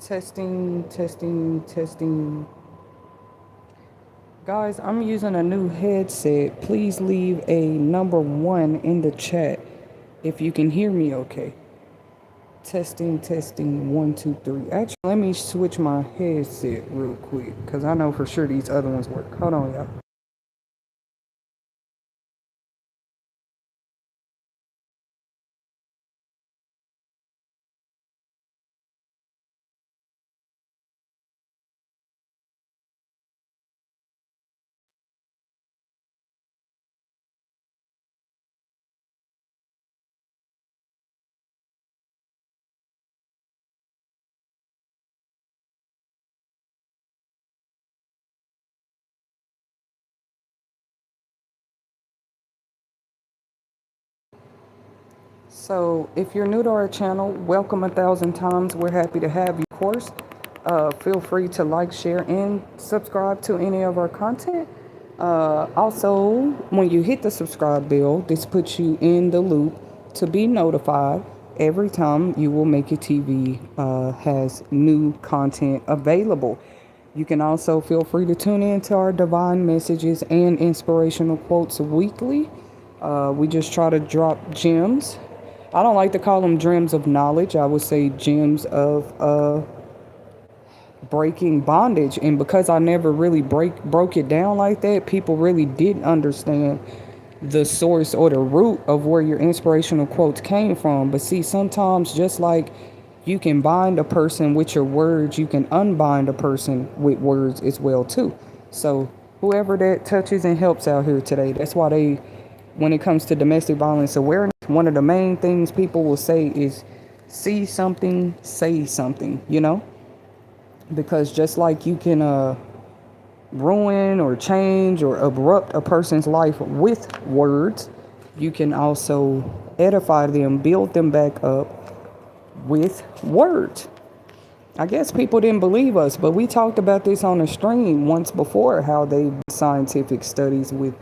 Testing, testing, testing. Guys, I'm using a new headset. Please leave a number one in the chat if you can hear me okay. Testing, testing, one, two, three. Actually, let me switch my headset real quick because I know for sure these other ones work. Hold on, y'all. So, if you're new to our channel, welcome 1,000 times. We're happy to have you, of course. Feel free to like, share, and subscribe to any of our content. Also, when you hit the subscribe bell, this puts you in the loop to be notified every time You Will Make It TV has new content available. You can also feel free to tune in to our divine messages and inspirational quotes weekly. We just try to drop gems. I don't like to call them gems of knowledge. I would say gems of breaking bondage. And because I never really broke it down like that, people really didn't understand the source or the root of where your inspirational quotes came from. But see, sometimes just like you can bind a person with your words, you can unbind a person with words as well too. So whoever that touches and helps out here today, that's why when it comes to domestic violence awareness, one of the main things people will say is see something, say something. Because just like you can ruin or change or abrupt a person's life with words, you can also edify them, build them back up with words. I guess people didn't believe us, but we talked about this on a stream once before, how they scientific studies with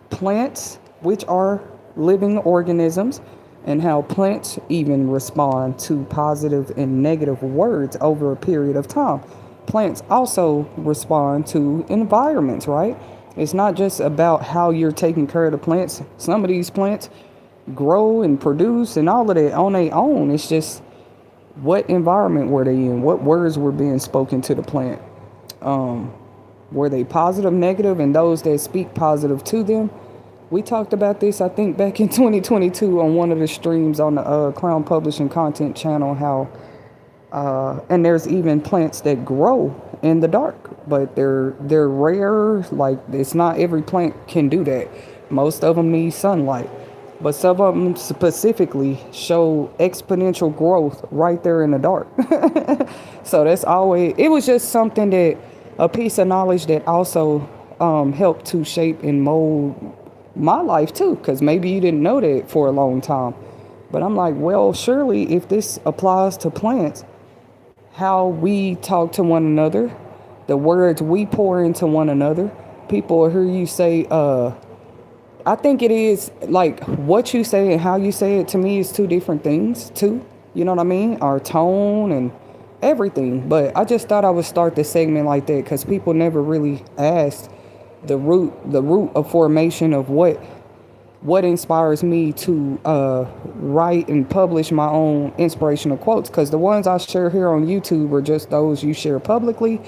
plants, which are living organisms, and how plants even respond to positive and negative words over a period of time. Plants also respond to environments, right? It's not just about how you're taking care of the plants. Some of these plants grow and produce and all of that on their own. It's just what environment were they in? What words were being spoken to the plant? Were they positive, negative, and those that speak positive to them? We talked about this, I think, back in 2022 on one of the streams on the Crown Publishing Content channel, how, and there's even plants that grow in the dark, but they're rare. Like, it's not every plant can do that. Most of them need sunlight, but some of them specifically show exponential growth right there in the dark. So it was just something a piece of knowledge that also helped to shape and mold my life too, because maybe you didn't know that for a long time. But I'm like, well, surely if this applies to plants, how we talk to one another, the words we pour into one another, people will hear you say, I think it is like what you say and how you say it, to me, is two different things too. You know what I mean? Our tone and everything. But I just thought I would start this segment like that because people never really asked the root of formation of what inspires me to write and publish my own inspirational quotes, because the ones I share here on YouTube are just those you share publicly.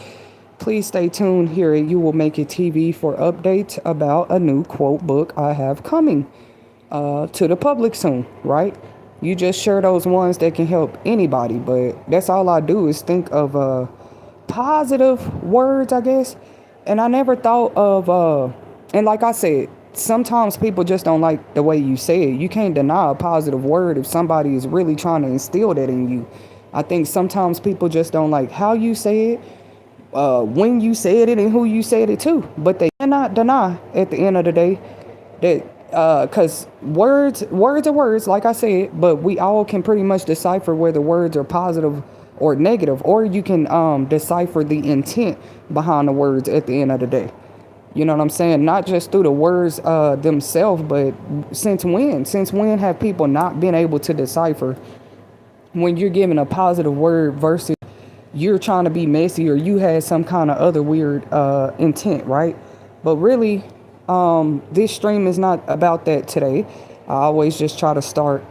Please stay tuned here at You Will Make It TV for updates about a new quote book I have coming to the public soon, right? You just share those ones that can help anybody, but that's all I do is think of positive words, I guess. And I never thought of, and like I said, sometimes people just don't like the way you say it. You can't deny a positive word if somebody is really trying to instill that in you. I think sometimes people just don't like how you say it, when you said it, and who you said it to. But they cannot deny at the end of the day that, because words are words, like I said, but we all can pretty much decipher whether words are positive or negative, or you can decipher the intent behind the words at the end of the day. You know what I'm saying? Not just through the words themselves, but since when have people not been able to decipher when you're giving a positive word versus you're trying to be messy or you had some kind of other weird intent, right? But really, this stream is not about that today. I always just try to start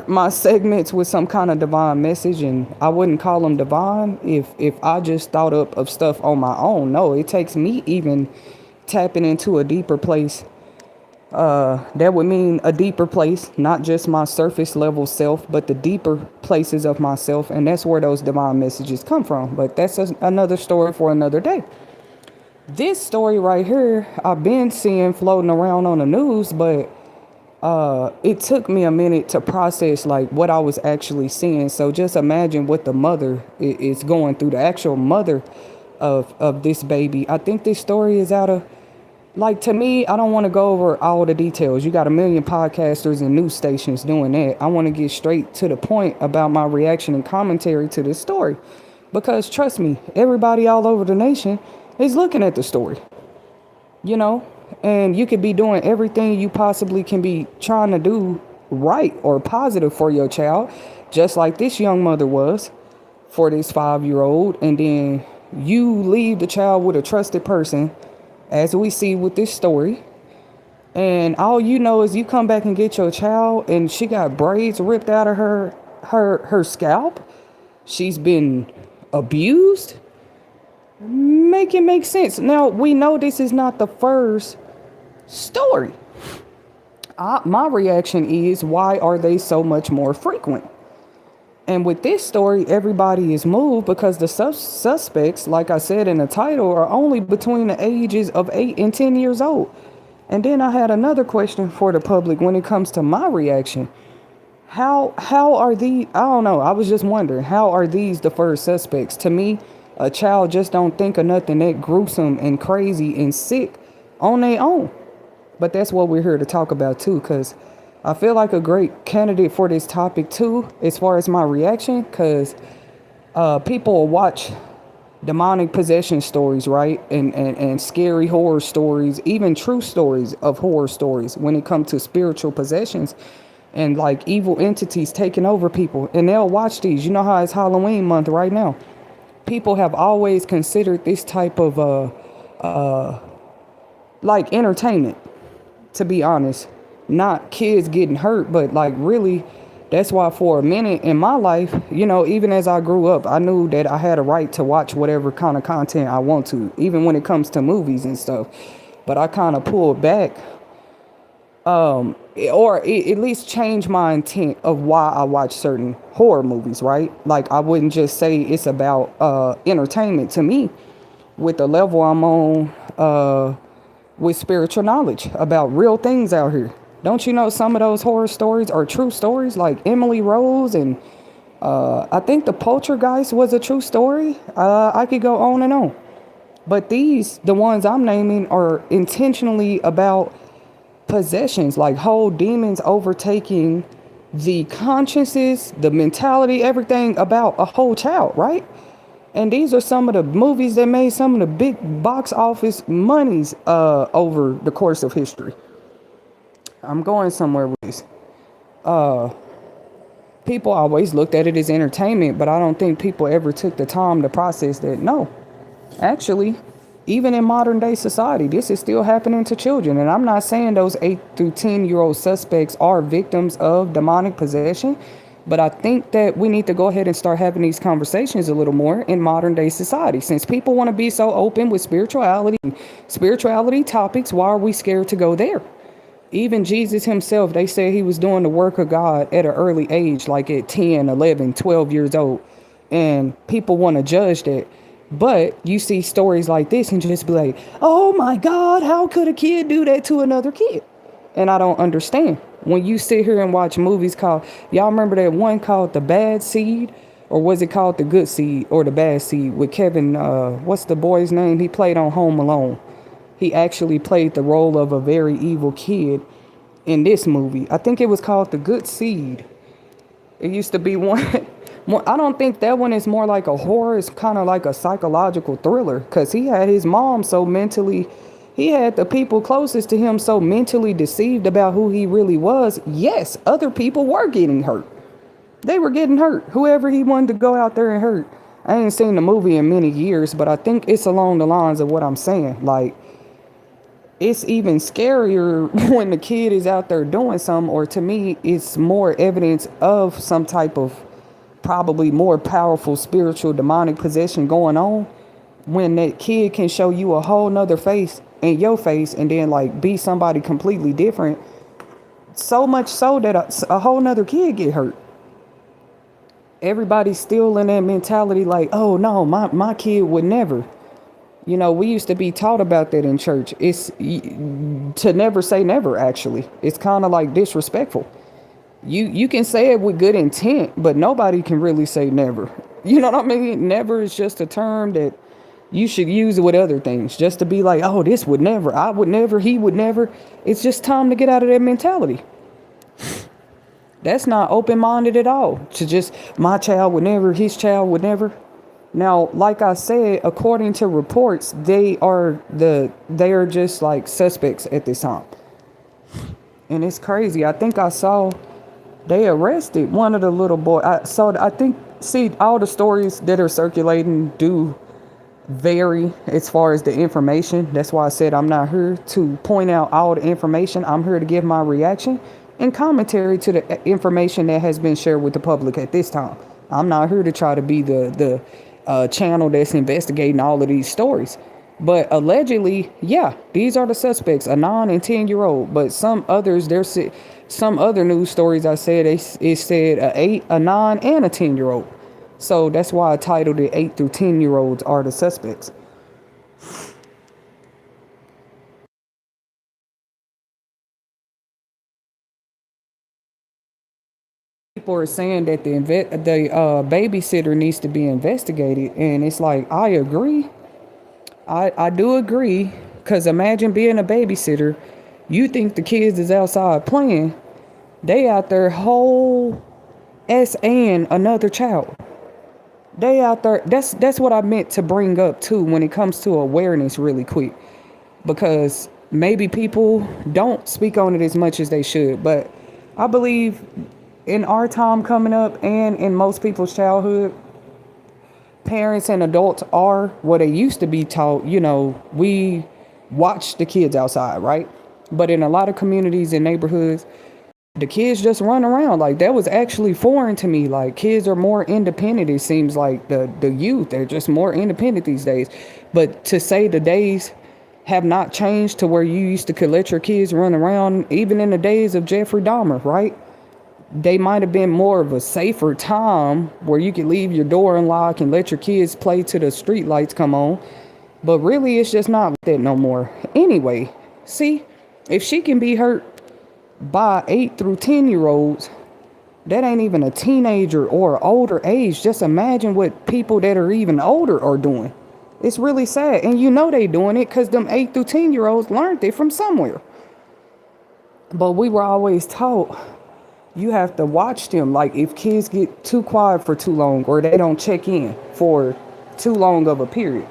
my segments with some kind of divine message, and I wouldn't call them divine if I just thought up of stuff on my own. No, it takes me even tapping into a deeper place. That would mean a deeper place, not just my surface level self, but the deeper places of myself, and that's where those divine messages come from. But that's another story for another day. This story right here, I've been seeing floating around on the news, but it took me a minute to process like what I was actually seeing. So just imagine what the mother is going through, the actual mother of this baby. I think this story is out of, like, to me, I don't want to go over all the details. You got a million podcasters and news stations doing that. I want to get straight to the point about my reaction and commentary to this story. Because trust me, everybody all over the nation is looking at the story. You know? And you could be doing everything you possibly can be trying to do right or positive for your child, just like this young mother was for this 5-year-old. And then you leave the child with a trusted person, as we see with this story. And all you know is you come back and get your child and she got braids ripped out of her scalp. She's been abused. Make it make sense. Now, we know this is not the first story. My reaction is, why are they so much more frequent? And with this story, everybody is moved because the suspects, like I said in the title, are only between the ages of 8 and 10 years old. And then I had another question for the public when it comes to my reaction. How are these, I don't know, I was just wondering, how are these the first suspects? To me, a child just don't think of nothing that gruesome and crazy and sick on their own. But that's what we're here to talk about too, because I feel like a great candidate for this topic too, as far as my reaction, because people will watch demonic possession stories, right? And scary horror stories, even true stories of horror stories when it comes to spiritual possessions and like evil entities taking over people. And they'll watch these. You know how it's Halloween month right now. People have always considered this type of like entertainment, to be honest. Not kids getting hurt, but like really, that's why for a minute in my life, you know, even as I grew up, I knew that I had a right to watch whatever kind of content I want to, even when it comes to movies and stuff. But I kind of pulled back, or at least changed my intent of why I watch certain horror movies, right? Like, I wouldn't just say it's about entertainment. To me, with the level I'm on, with spiritual knowledge about real things out here. Don't you know some of those horror stories are true stories, like Emily Rose, and I think the Poltergeist was a true story. I could go on and on. But these, the ones I'm naming, are intentionally about possessions, like whole demons overtaking the consciences, the mentality, everything about a whole child, right? And these are some of the movies that made some of the big box office monies over the course of history. I'm going somewhere with this. People always looked at it as entertainment, but I don't think people ever took the time to process that. No, actually, even in modern day society, this is still happening to children. And I'm not saying those 8 through 10-year-old suspects are victims of demonic possession, but I think that we need to go ahead and start having these conversations a little more in modern day society. Since people want to be so open with spirituality and spirituality topics, why are we scared to go there? Even Jesus himself, they said he was doing the work of God at an early age, like at 10, 11, 12 years old. And people want to judge that. But you see stories like this and just be like, oh my God, how could a kid do that to another kid? And I don't understand. When you sit here and watch movies called, y'all remember that one called The Bad Seed? Or was it called The Good Seed or The Bad Seed with Kevin, what's the boy's name? He played on Home Alone. He actually played the role of a very evil kid in this movie. I think it was called The Good Seed. It used to be one. I don't think that one is more like a horror. It's kind of like a psychological thriller, because he had his mom so mentally, he had the people closest to him so mentally deceived about who he really was. Yes, other people were getting hurt. They were getting hurt. Whoever he wanted to go out there and hurt. I ain't seen the movie in many years, but I think it's along the lines of what I'm saying. Like, it's even scarier when the kid is out there doing something, or to me, it's more evidence of some type of probably more powerful spiritual demonic possession going on when that kid can show you a whole nother face in your face and then like be somebody completely different, so much so that a whole nother kid get hurt. Everybody's still in that mentality like, oh no, my kid would never. You know, we used to be taught about that in church. It's to never say never, actually. It's kind of like disrespectful. You can say it with good intent, but nobody can really say never. You know what I mean? Never is just a term that you should use with other things. Just to be like, oh, this would never, I would never, he would never. It's just time to get out of that mentality. That's not open-minded at all. To just, my child would never, his child would never. Now, like I said, according to reports, they are just like suspects at this time. And it's crazy. I think I saw they arrested one of the little boys. I think, see, all the stories that are circulating do vary as far as the information. That's why I said I'm not here to point out all the information. I'm here to give my reaction and commentary to the information that has been shared with the public at this time. I'm not here to try to be the channel that's investigating all of these stories. But allegedly, yeah, these are the suspects, a 9 and 10-year-old. But some others, some other news stories I said, it said a 8, a 9, and a 10-year-old. So that's why I titled it 8 through 10-year-olds are the suspects. People are saying that the babysitter needs to be investigated, and it's like, I agree. I do agree, because imagine being a babysitter. You think the kids is outside playing. They out there whole S and another child. They out there. That's what I meant to bring up too when it comes to awareness really quick. Because maybe people don't speak on it as much as they should. But I believe in our time coming up and in most people's childhood, parents and adults are what they used to be taught. You know, we watch the kids outside, right? But in a lot of communities and neighborhoods, the kids just run around. Like, that was actually foreign to me. Like, kids are more independent. It seems like the youth, they're just more independent these days. But to say the days have not changed to where you used to could let your kids run around, even in the days of Jeffrey Dahmer, right? They might have been more of a safer time where you could leave your door unlocked and let your kids play till the street lights come on. But really, it's just not like that no more. Anyway, see, if she can be hurt by 8 through 10-year-olds, that ain't even a teenager or older age. Just imagine what people that are even older are doing. It's really sad. And you know they doing it because them 8 through 10-year-olds learned it from somewhere. But we were always taught, you have to watch them. Like, if kids get too quiet for too long or they don't check in for too long of a period.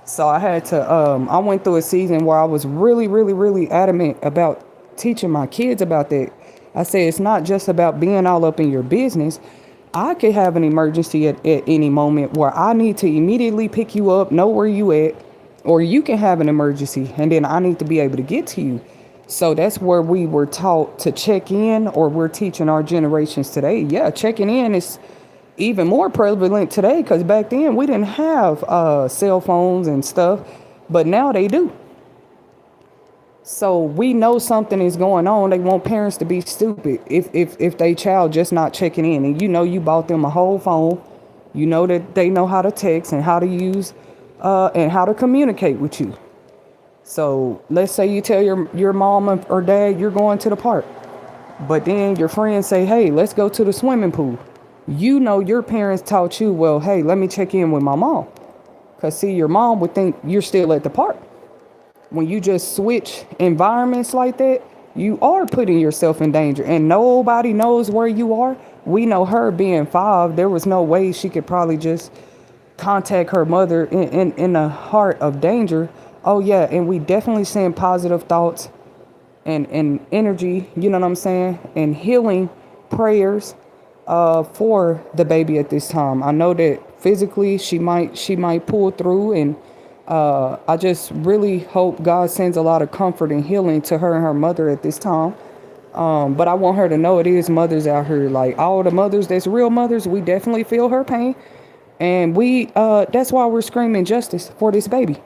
So I had to, I went through a season where I was really, really, really adamant about teaching my kids about that. I said, it's not just about being all up in your business. I could have an emergency at any moment where I need to immediately pick you up, know where you at, or you can have an emergency and then I need to be able to get to you. So that's where we were taught to check in, or we're teaching our generations today. Yeah, checking in is even more prevalent today because back then we didn't have cell phones and stuff, but now they do. So we know something is going on. They want parents to be stupid if they child just not checking in. And you know you bought them a whole phone. You know that they know how to text and how to use and how to communicate with you. So let's say you tell your mom or dad you're going to the park, but then your friends say, hey, let's go to the swimming pool. You know your parents taught you, well, hey, let me check in with my mom. Because, see, your mom would think you're still at the park. When you just switch environments like that, you are putting yourself in danger. And nobody knows where you are. We know her being 5, there was no way she could probably just contact her mother in the heart of danger. Oh, yeah, and we definitely send positive thoughts and energy, you know what I'm saying, and healing prayers for the baby at this time. I know that physically she might pull through, and I just really hope God sends a lot of comfort and healing to her and her mother at this time. But I want her to know it is mothers out here, like all the mothers that's real mothers. We definitely feel her pain, and we that's why we're screaming justice for this baby.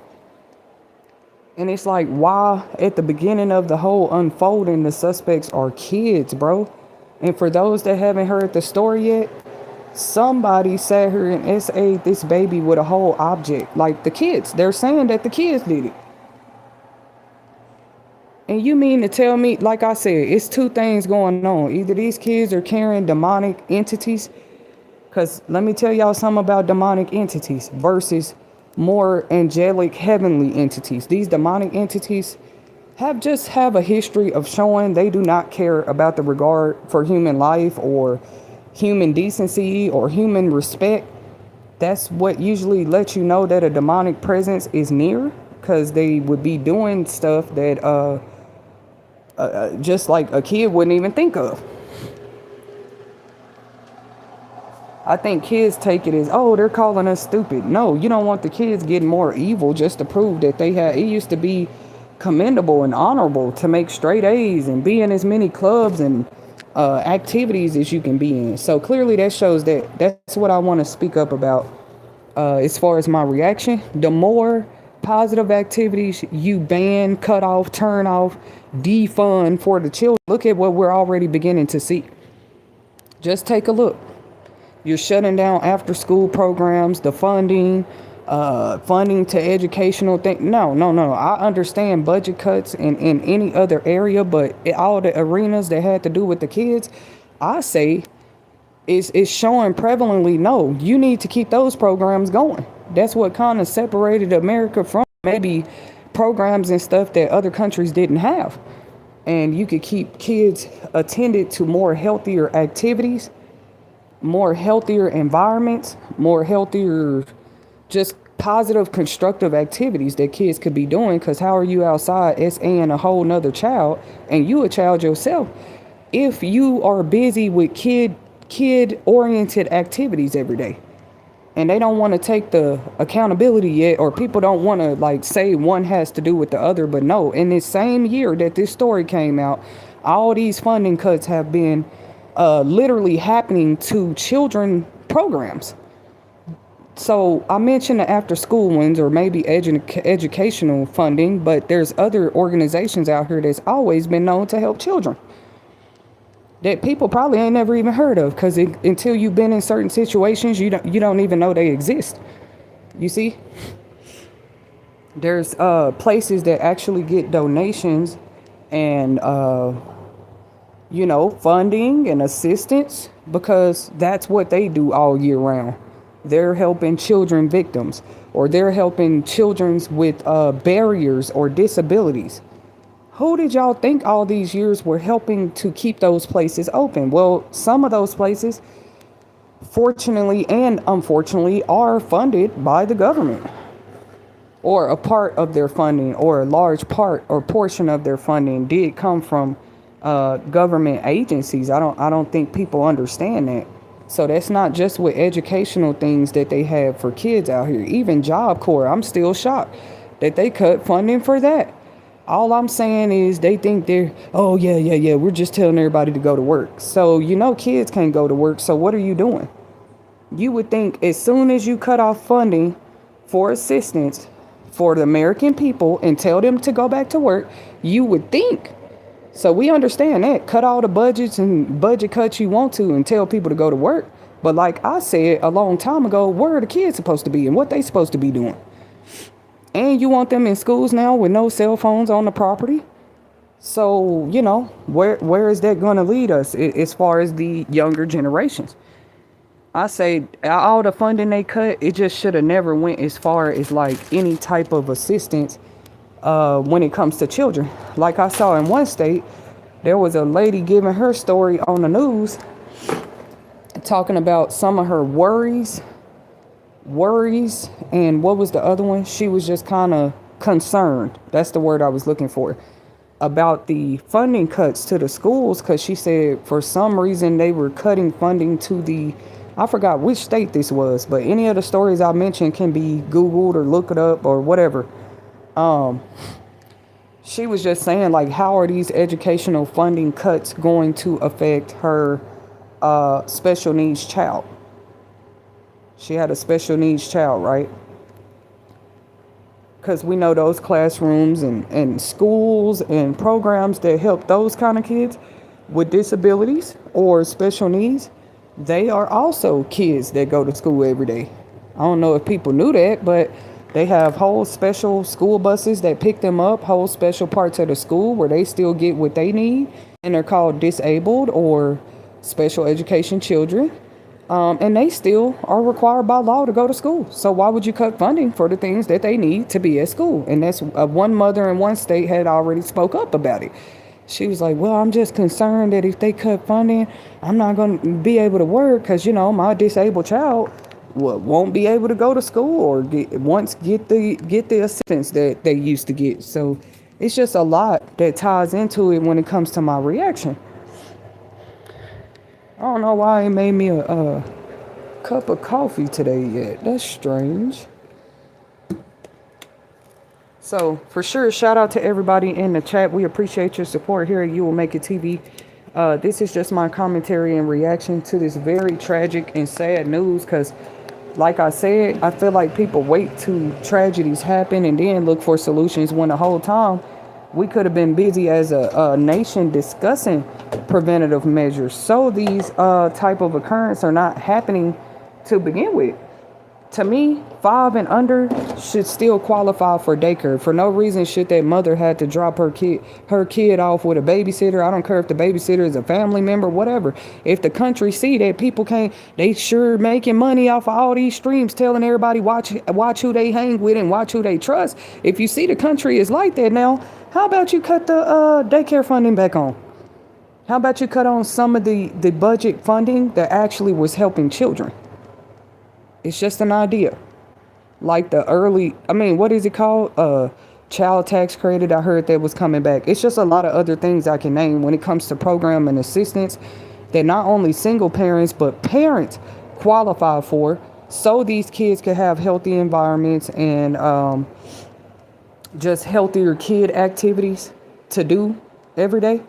And it's like, why at the beginning of the whole unfolding, the suspects are kids, bro. And for those that haven't heard the story yet, somebody sat here and SA'd this baby with a whole object. Like the kids, they're saying that the kids did it. And you mean to tell me, like I said, it's two things going on. Either these kids are carrying demonic entities, because let me tell y'all something about demonic entities versus more angelic heavenly entities. These demonic entities have a history of showing they do not care about the regard for human life or human decency or human respect. That's what usually lets you know that a demonic presence is near, because they would be doing stuff that just like a kid wouldn't even think of. I think kids take it as, oh, they're calling us stupid. No, you don't want the kids getting more evil just to prove that they had. It used to be commendable and honorable to make straight A's and be in as many clubs and activities as you can be in. So clearly that shows that that's what I want to speak up about as far as my reaction. The more positive activities you ban, cut off, turn off, defund for the children, look at what we're already beginning to see. Just take a look. You're shutting down after school programs, the funding to educational thing. No. I understand budget cuts in any other area, but all the arenas that had to do with the kids, I say is showing prevalently, no, you need to keep those programs going. That's what kind of separated America from maybe programs and stuff that other countries didn't have. And you could keep kids attended to more healthier activities, more healthier environments, more healthier, just positive, constructive activities that kids could be doing. Because how are you outside SAing a whole nother child, and you a child yourself, if you are busy with kid-oriented activities every day? And they don't want to take the accountability yet, or people don't want to like say one has to do with the other. But no, in this same year that this story came out, all these funding cuts have been literally happening to children programs. So I mentioned the after school ones, or maybe educational funding, but there's other organizations out here that's always been known to help children that people probably ain't never even heard of, because until you've been in certain situations, you don't even know they exist. You see, there's places that actually get donations and funding and assistance, because that's what they do all year round. They're helping children victims, or they're helping children with barriers or disabilities. Who did y'all think all these years were helping to keep those places open? Well, some of those places, fortunately and unfortunately, are funded by the government, or a part of their funding, or a large part or portion of their funding did come from government agencies. I don't think people understand that. So that's not just with educational things that they have for kids out here. Even Job Corps, I'm still shocked that they cut funding for that. All I'm saying is they think oh yeah, we're just telling everybody to go to work. So kids can't go to work, so what are you doing? You would think as soon as you cut off funding for assistance for the American people and tell them to go back to work, you would think. So we understand that. Cut all the budgets and budget cuts you want to and tell people to go to work. But like I said a long time ago, where are the kids supposed to be and what they supposed to be doing? And you want them in schools now with no cell phones on the property. So, where is that going to lead us as far as the younger generations? I say all the funding they cut, it just should have never went as far as like any type of assistance when it comes to children. Like I saw in one state, there was a lady giving her story on the news, talking about some of her worries, and what was the other one? She was just kind of concerned. That's the word I was looking for. about the funding cuts to the schools, because she said for some reason they were cutting funding to the, I forgot which state this was, but any of the stories I mentioned can be Googled or look it up or whatever. She was just saying, like, how are these educational funding cuts going to affect her special needs child? She had a special needs child, right? Because we know those classrooms and schools and programs that help those kind of kids with disabilities or special needs, they are also kids that go to school every day. I don't know if people knew that, but they have whole special school buses that pick them up, whole special parts of the school where they still get what they need, and they're called disabled or special education children. And they still are required by law to go to school. So why would you cut funding for the things that they need to be at school? And that's one mother in one state had already spoke up about it. She was like, well, I'm just concerned that if they cut funding, I'm not going to be able to work because, my disabled child won't be able to go to school or get the assistance that they used to get. So it's just a lot that ties into it when it comes to my reaction. I don't know why it made me a cup of coffee today yet. That's strange. So, for sure, shout out to everybody in the chat. We appreciate your support here at You Will Make It TV. This is just my commentary and reaction to this very tragic and sad news because, like I said, I feel like people wait till tragedies happen and then look for solutions when the whole time we could have been busy as a nation discussing preventative measures so these type of occurrences are not happening to begin with. To me, 5 and under should still qualify for daycare. For no reason should that mother had to drop her kid off with a babysitter. I don't care if the babysitter is a family member, whatever. If the country see that people can't, they sure making money off of all these streams telling everybody watch who they hang with and watch who they trust. If you see the country is like that now, how about you cut the daycare funding back on? How about you cut on some of the budget funding that actually was helping children? It's just an idea. Like what is it called? Child tax credit. I heard that was coming back. It's just a lot of other things I can name when it comes to program and assistance that not only single parents, but parents qualify for so these kids can have healthy environments and just healthier kid activities to do every day.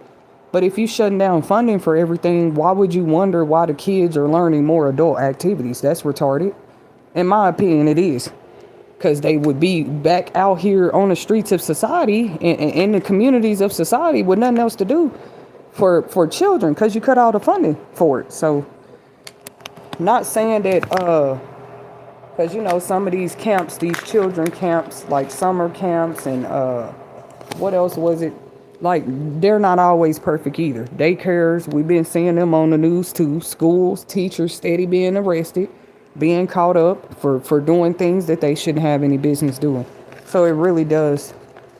But if you shutting down funding for everything, why would you wonder why the kids are learning more adult activities? That's retarded. In my opinion, it is. Because they would be back out here on the streets of society and in the communities of society with nothing else to do for children because you cut all the funding for it. So, not saying that, because, some of these camps, these children camps, like summer camps and what else was it? Like, they're not always perfect either. Daycares, we've been seeing them on the news too. Schools, teachers steady being arrested, being caught up for doing things that they shouldn't have any business doing. So it really does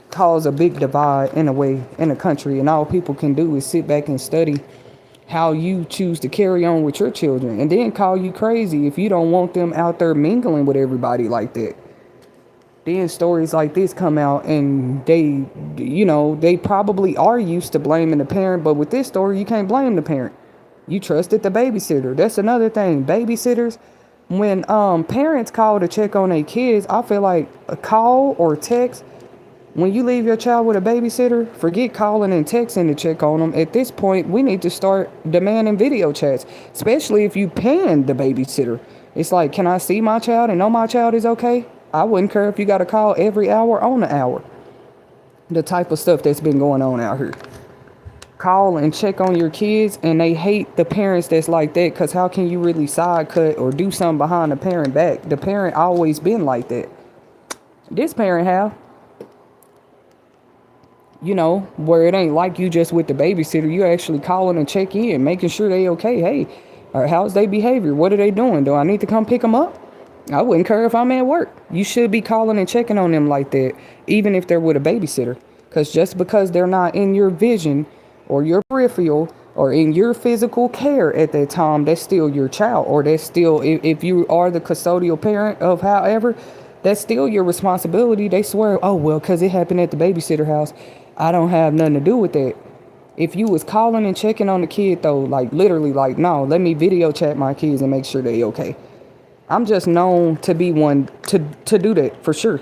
cause a big divide in a way in the country. And all people can do is sit back and study how you choose to carry on with your children and then call you crazy if you don't want them out there mingling with everybody like that. Then stories like this come out and they probably are used to blaming the parent. But with this story, you can't blame the parent. You trusted the babysitter. That's another thing. Babysitters, when parents call to check on their kids, I feel like a call or text, when you leave your child with a babysitter, forget calling and texting to check on them. At this point, we need to start demanding video chats, especially if you paying the babysitter. It's like, can I see my child and know my child is okay? I wouldn't care if you got to call every hour on the hour. The type of stuff that's been going on out here. Call and check on your kids, and they hate the parents that's like that because how can you really side cut or do something behind the parent back? The parent always been like that. This parent have. Where it ain't like you just with the babysitter. You actually calling and check in, making sure they okay. Hey, or how's their behavior? What are they doing? Do I need to come pick them up? I wouldn't care if I'm at work. You should be calling and checking on them like that, even if they're with a babysitter. Because just because they're not in your vision or your peripheral or in your physical care at that time, that's still your child. Or that's still, if you are the custodial parent of however, that's still your responsibility. They swear, oh, well, because it happened at the babysitter house. I don't have nothing to do with that. If you was calling and checking on the kid though, like literally like, no, let me video chat my kids and make sure they okay. I'm just known to be one to do that for sure.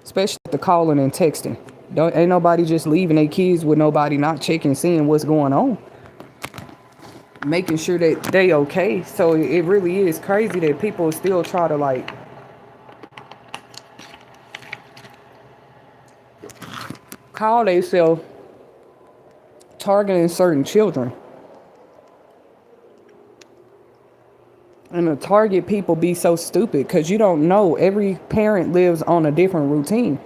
Especially the calling and texting. Ain't nobody just leaving their kids with nobody not checking, seeing what's going on. Making sure that they okay. So it really is crazy that people still try to like call themselves targeting certain children. And the target people be so stupid because you don't know. Every parent lives on a different routine.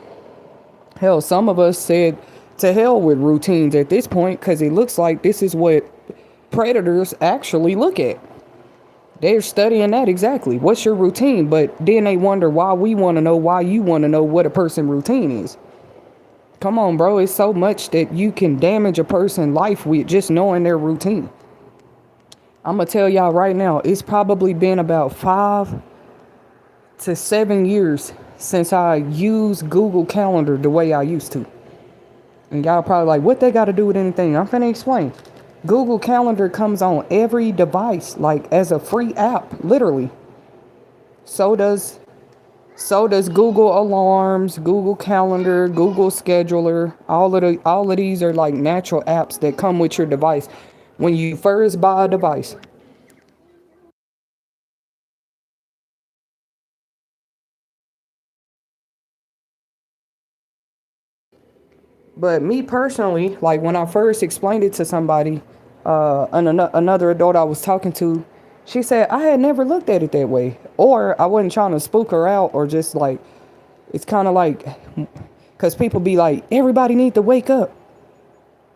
Hell, some of us said to hell with routines at this point because it looks like this is what predators actually look at. They're studying that exactly. What's your routine? But then they wonder why we want to know, why you want to know what a person's routine is. Come on, bro. It's so much that you can damage a person's life with just knowing their routine. I'm going to tell y'all right now, it's probably been about 5 to 7 years since I used Google Calendar the way I used to. And y'all probably like, what they got to do with anything? I'm finna explain. Google Calendar comes on every device, like as a free app, literally. So does Google Alarms, Google Calendar, Google Scheduler. All of these are like natural apps that come with your device when you first buy a device. But me personally, like when I first explained it to somebody, another adult I was talking to, she said I had never looked at it that way, or I wasn't trying to spook her out, or just like it's kind of like, because people be like, everybody need to wake up,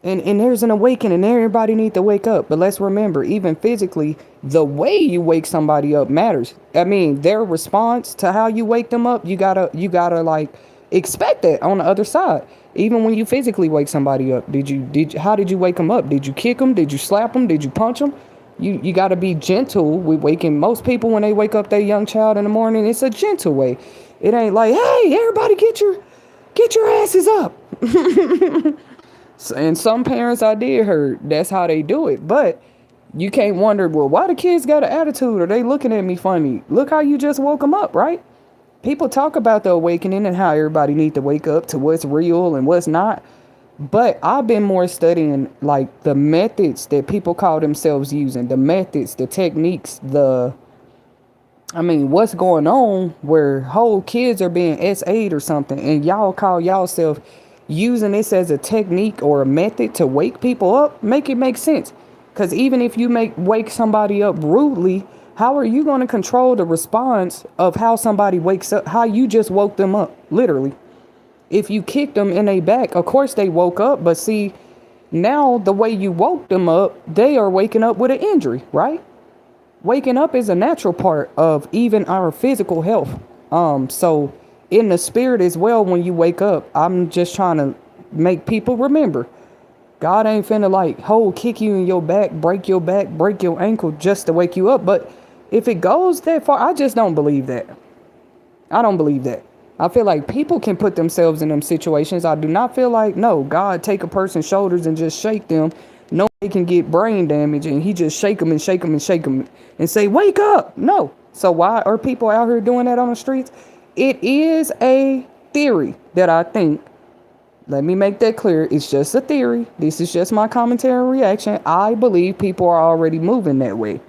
and there's an awakening, everybody need to wake up. But let's remember, even physically, the way you wake somebody up matters. I mean, their response to how you wake them up, you gotta like expect that on the other side. Even when you physically wake somebody up, how did you wake them up? Did you kick them? Did you slap them? Did you punch them? You got to be gentle with waking. Most people, when they wake up their young child in the morning, it's a gentle way. It ain't like, hey, everybody get your asses up. And some parents I did heard that's how they do it. But you can't wonder, well, why the kids got an attitude? Or they looking at me funny? Look how you just woke them up, right? People talk about the awakening and how everybody need to wake up to what's real and what's not. But I've been more studying like the methods that people call themselves using, the methods, the techniques, what's going on where whole kids are being S8 or something, and y'all call y'allself using this as a technique or a method to wake people up. Make it make sense. Because even if you wake somebody up rudely, how are you going to control the response of how somebody wakes up, how you just woke them up, literally? If you kicked them in their back, of course they woke up, but see, now the way you woke them up, they are waking up with an injury, right? Waking up is a natural part of even our physical health. So in the spirit as well, when you wake up, I'm just trying to make people remember, God ain't finna like kick you in your back, break your ankle just to wake you up. But if it goes that far, I just don't believe that. I don't believe that. I feel like people can put themselves in them situations. I do not feel like, no, God take a person's shoulders and just shake them. No, they can get brain damage and he just shake them and shake them and shake them and say, wake up. No. So why are people out here doing that on the streets? It is a theory that I think, let me make that clear. It's just a theory. This is just my commentary and reaction. I believe people are already moving that way.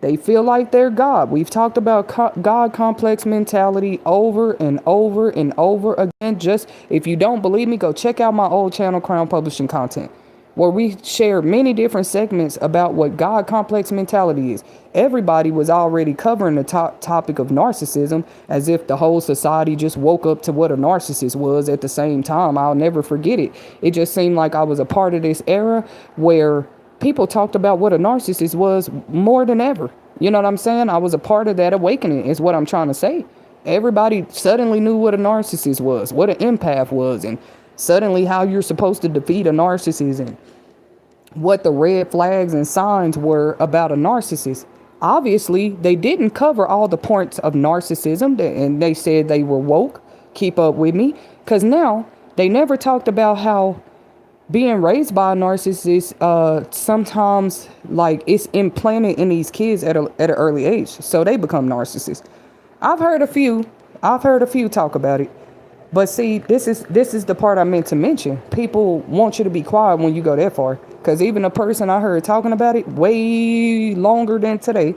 They feel like they're God. We've talked about God complex mentality over and over and over again. Just if you don't believe me, go check out my old channel, Crown Publishing Content, where we share many different segments about what God complex mentality is. Everybody was already covering the topic of narcissism as if the whole society just woke up to what a narcissist was at the same time. I'll never forget it. It just seemed like I was a part of this era where people talked about what a narcissist was more than ever. You know what I'm saying? I was a part of that awakening is what I'm trying to say. Everybody suddenly knew what a narcissist was, what an empath was, and suddenly how you're supposed to defeat a narcissist and what the red flags and signs were about a narcissist. Obviously, they didn't cover all the points of narcissism, and they said they were woke. Keep up with me. Because now, they never talked about how being raised by a narcissist, sometimes like it's implanted in these kids at an early age, so they become narcissists. I've heard a few. I've heard a few talk about it. But see, this is the part I meant to mention. People want you to be quiet when you go that far. Because even a person I heard talking about it way longer than today,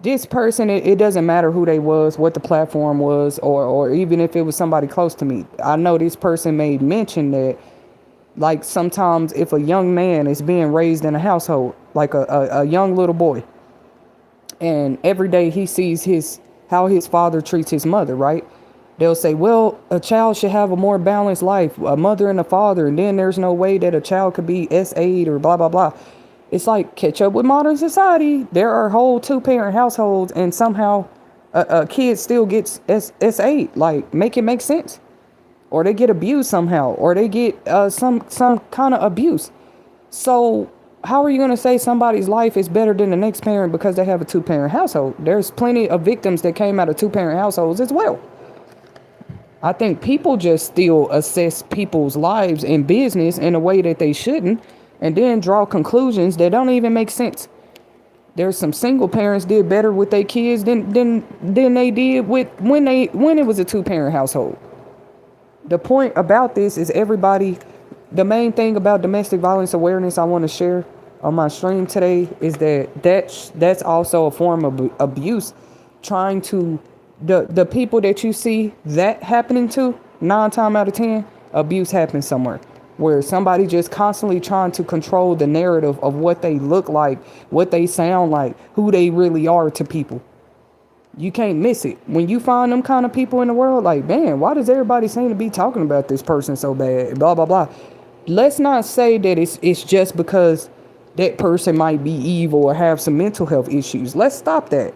this person, it doesn't matter who they was, what the platform was, or even if it was somebody close to me. I know this person made mention that, like, sometimes if a young man is being raised in a household, like a young little boy, and every day he sees how his father treats his mother, right? They'll say, well, a child should have a more balanced life, a mother and a father, and then there's no way that a child could be S8 or blah, blah, blah. It's like, catch up with modern society. There are whole two-parent households, and somehow a kid still gets S8. Like, make it make sense. Or they get abused somehow, or they get some kind of abuse. So how are you going to say somebody's life is better than the next parent because they have a two-parent household? There's plenty of victims that came out of two-parent households as well. I think people just still assess people's lives and business in a way that they shouldn't, and then draw conclusions that don't even make sense. There's some single parents did better with their kids than they did with when it was a two-parent household. The point about this is the main thing about domestic violence awareness I want to share on my stream today is that's also a form of abuse. Trying to the people that you see that happening to, 9 times out of 10, abuse happens somewhere where somebody just constantly trying to control the narrative of what they look like, what they sound like, who they really are to people. You can't miss it. When you find them kind of people in the world, like, man, why does everybody seem to be talking about this person so bad? Blah, blah, blah. Let's not say that it's just because that person might be evil or have some mental health issues. Let's stop that.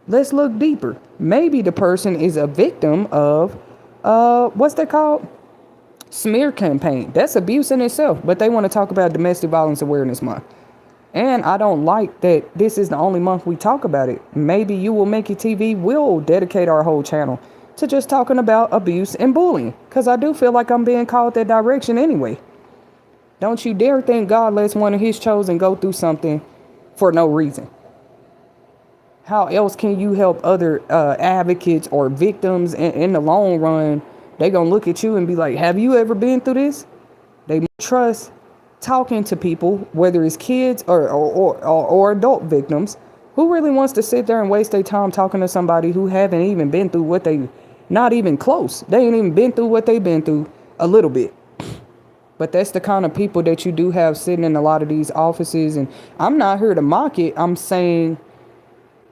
Let's look deeper. Maybe the person is a victim of, what's that called? Smear campaign. That's abuse in itself, but they want to talk about Domestic Violence Awareness Month. And I don't like that this is the only month we talk about it. Maybe You Will Make It TV will dedicate our whole channel to just talking about abuse and bullying, because I do feel like I'm being called that direction anyway. Don't you dare think God lets one of his chosen go through something for no reason. How else can you help other advocates or victims in the long run? They gonna look at you and be like, have you ever been through this? They trust talking to people, whether it's kids or adult victims. Who really wants to sit there and waste their time talking to somebody who haven't even been through what they, not even close. They ain't even been through what they've been through a little bit. But that's the kind of people that you do have sitting in a lot of these offices. And I'm not here to mock it. I'm saying,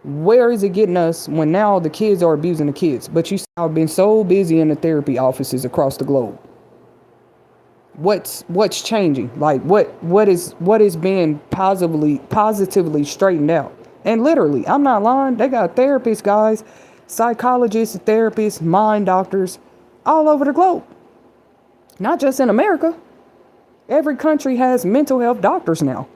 where is it getting us when now the kids are abusing the kids? But you have been so busy in the therapy offices across the globe. What's changing? Like what is being positively straightened out? And literally, I'm not lying. They got therapists, guys, psychologists, therapists, mind doctors all over the globe. Not just in America. Every country has mental health doctors now.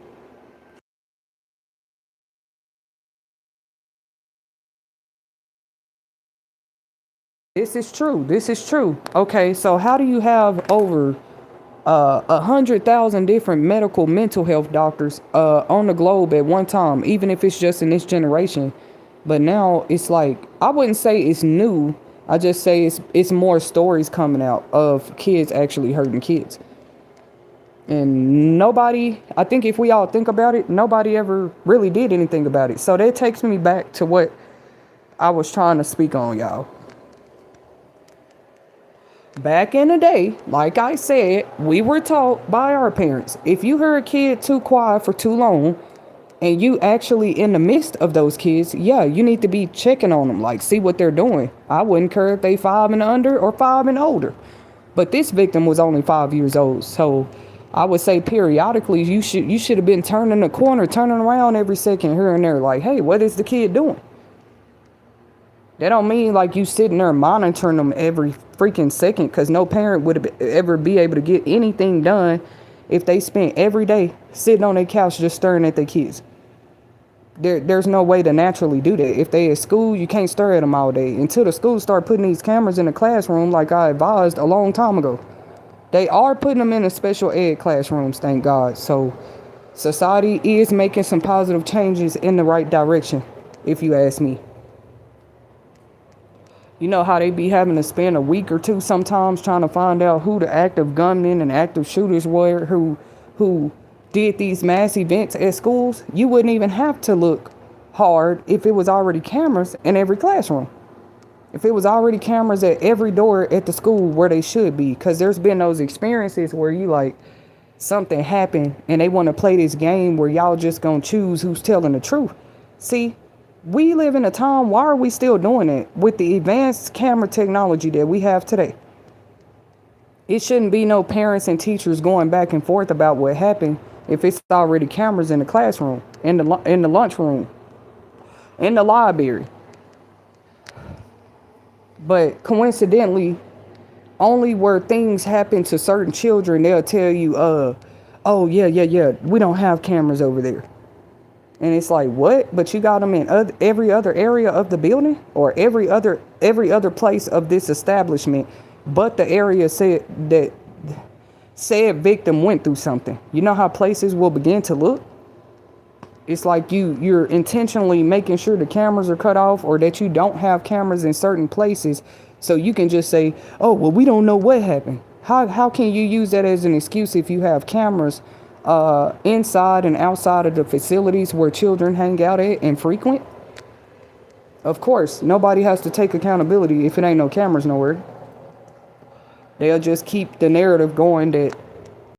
This is true. This is true. Okay, so how do you have over 100,000 different medical mental health doctors on the globe at one time, even if it's just in this generation? But now it's like, I wouldn't say it's new. I just say it's more stories coming out of kids actually hurting kids. And nobody, I think if we all think about it, nobody ever really did anything about it. So that takes me back to what I was trying to speak on, y'all. Back in the day, like I said, we were taught by our parents, if you hear a kid too quiet for too long, and you actually in the midst of those kids, yeah, you need to be checking on them, like see what they're doing. I wouldn't care if they 5 and under or 5 and older. But this victim was only 5 years old, so I would say periodically you should have been turning the corner, turning around every second here and there, like, hey, what is the kid doing? That don't mean like you sitting there monitoring them every freaking second, because no parent would ever be able to get anything done if they spent every day sitting on their couch just staring at their kids. There's no way to naturally do that. If they at school, you can't stare at them all day until the school start putting these cameras in the classroom like I advised a long time ago. They are putting them in a special ed classrooms, thank God. So society is making some positive changes in the right direction, if you ask me. You know how they be having to spend a week or two sometimes trying to find out who the active gunmen and active shooters were who did these mass events at schools? You wouldn't even have to look hard if it was already cameras in every classroom. If it was already cameras at every door at the school where they should be, because there's been those experiences where you like something happened and they want to play this game where y'all just gonna choose who's telling the truth. See, we live in a time, why are we still doing it with the advanced camera technology that we have today? It shouldn't be no parents and teachers going back and forth about what happened if it's already cameras in the classroom, in the lunchroom, in the library. But coincidentally, only where things happen to certain children, they'll tell you, oh yeah, we don't have cameras over there. And it's like, what? But you got them in every other area of the building, or every other place of this establishment, but the area said victim went through something. You know how places will begin to look? It's like you're intentionally making sure the cameras are cut off, or that you don't have cameras in certain places, so you can just say, oh, well, we don't know what happened. How can you use that as an excuse if you have cameras inside and outside of the facilities where children hang out at and frequent? Of course, nobody has to take accountability if it ain't no cameras nowhere. They'll just keep the narrative going that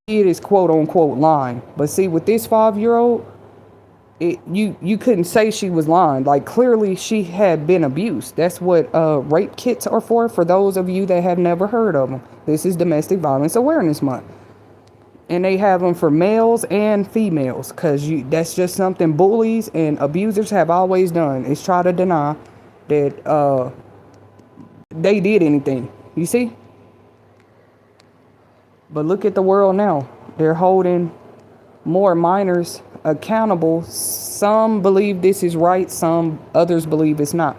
it is quote unquote lying. But see, with this 5-year-old, you couldn't say she was lying. Like, clearly she had been abused. That's what rape kits are for those of you that have never heard of them. This is Domestic Violence Awareness Month. And they have them for males and females, because that's just something bullies and abusers have always done, is try to deny that they did anything. You see? But look at the world now. They're holding more minors accountable. Some believe this is right, some others believe it's not.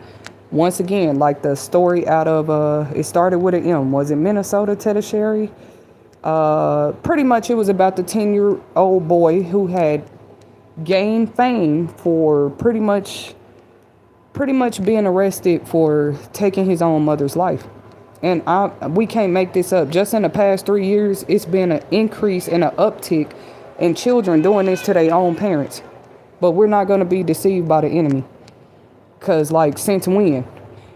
Once again, like the story out of it started with an M. Was it Minnesota, Tedasheri? Pretty much it was about the 10-year-old boy who had gained fame for pretty much being arrested for taking his own mother's life. And we can't make this up. Just in the past 3 years, it's been an increase and an uptick in children doing this to their own parents. But we're not going to be deceived by the enemy. Because, like, since when?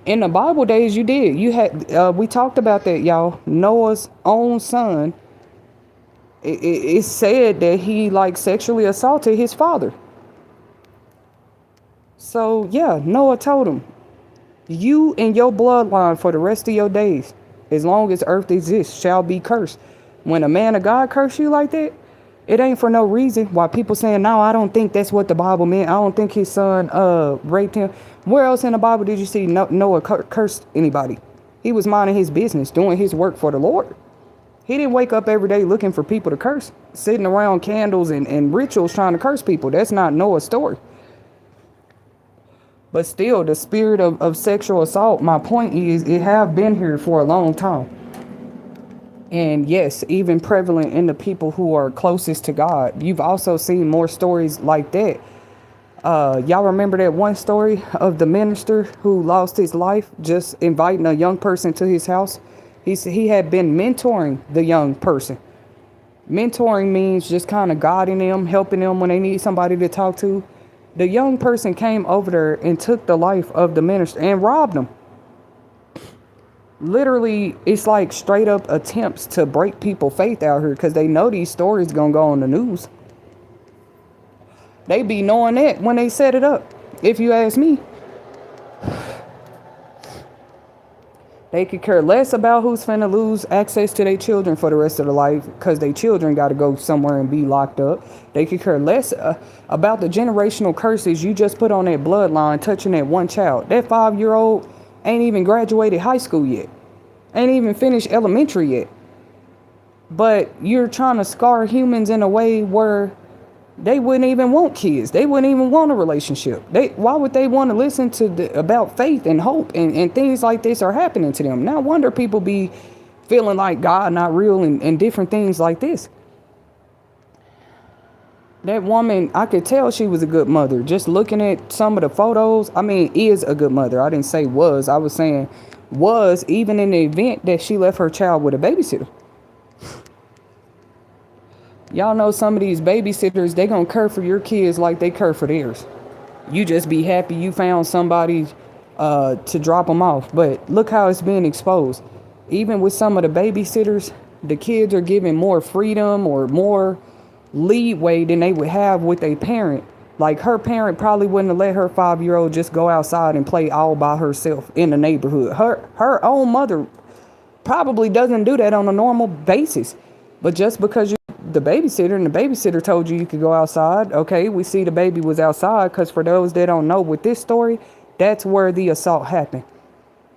In the Bible days, you did. You had, we talked about that, y'all. Noah's own son, it said that he, like, sexually assaulted his father. So, yeah, Noah told him, you and your bloodline for the rest of your days, as long as earth exists, shall be cursed. When a man of God curse you like that, it ain't for no reason. Why people saying, no, I don't think that's what the Bible meant. I don't think his son raped him. Where else in the Bible did you see Noah cursed anybody? He was minding his business, doing his work for the Lord. He didn't wake up every day looking for people to curse, sitting around candles and rituals trying to curse people. That's not Noah's story. But still, the spirit of sexual assault, my point is, it have been here for a long time. And yes, even prevalent in the people who are closest to God. You've also seen more stories like that. Y'all remember that one story of the minister who lost his life just inviting a young person to his house? He had been mentoring the young person. Mentoring means just kind of guiding them, helping them when they need somebody to talk to. The young person came over there and took the life of the minister and robbed him. Literally, it's like straight up attempts to break people's faith out here, because they know these stories gonna go on the news. They be knowing that when they set it up, if you ask me. They could care less about who's finna lose access to their children for the rest of their life, because their children got to go somewhere and be locked up. They could care less about the generational curses you just put on that bloodline touching that one child. That 5-year-old ain't even graduated high school yet. Ain't even finished elementary yet. But you're trying to scar humans in a way where they wouldn't even want kids. They wouldn't even want a relationship. Why would they want to listen to about faith and hope and things like this are happening to them? No wonder people be feeling like God not real and different things like this. That woman, I could tell she was a good mother. Just looking at some of the photos, I mean, is a good mother. I didn't say was. I was saying was, even in the event that she left her child with a babysitter. Y'all know some of these babysitters, they gonna care for your kids like they care for theirs. You just be happy you found somebody to drop them off. But look how it's being exposed. Even with some of the babysitters, the kids are given more freedom or more leeway than they would have with a parent. Like her parent probably wouldn't have let her 5-year-old just go outside and play all by herself in the neighborhood. Her own mother probably doesn't do that on a normal basis. But just because you're the babysitter and the babysitter told you could go outside, okay, we see the baby was outside, because for those that don't know, with this story, that's where the assault happened.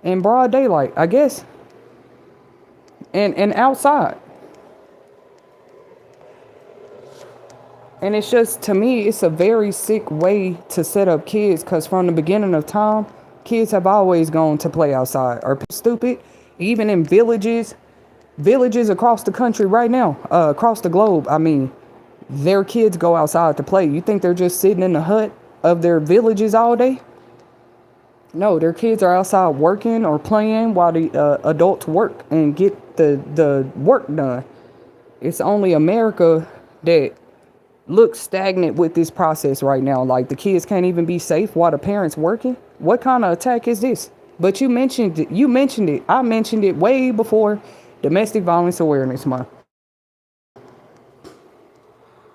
In broad daylight, I guess. And outside. And it's just, to me, it's a very sick way to set up kids, because from the beginning of time, kids have always gone to play outside. Are people stupid? Even in villages across the country right now, across the globe, I mean, their kids go outside to play. You think they're just sitting in the hut of their villages all day? No, their kids are outside working or playing while the adults work and get the work done. It's only America that looks stagnant with this process right now. Like, the kids can't even be safe while the parents working. What kind of attack is this? But you mentioned it. I mentioned it way before Domestic Violence Awareness Month.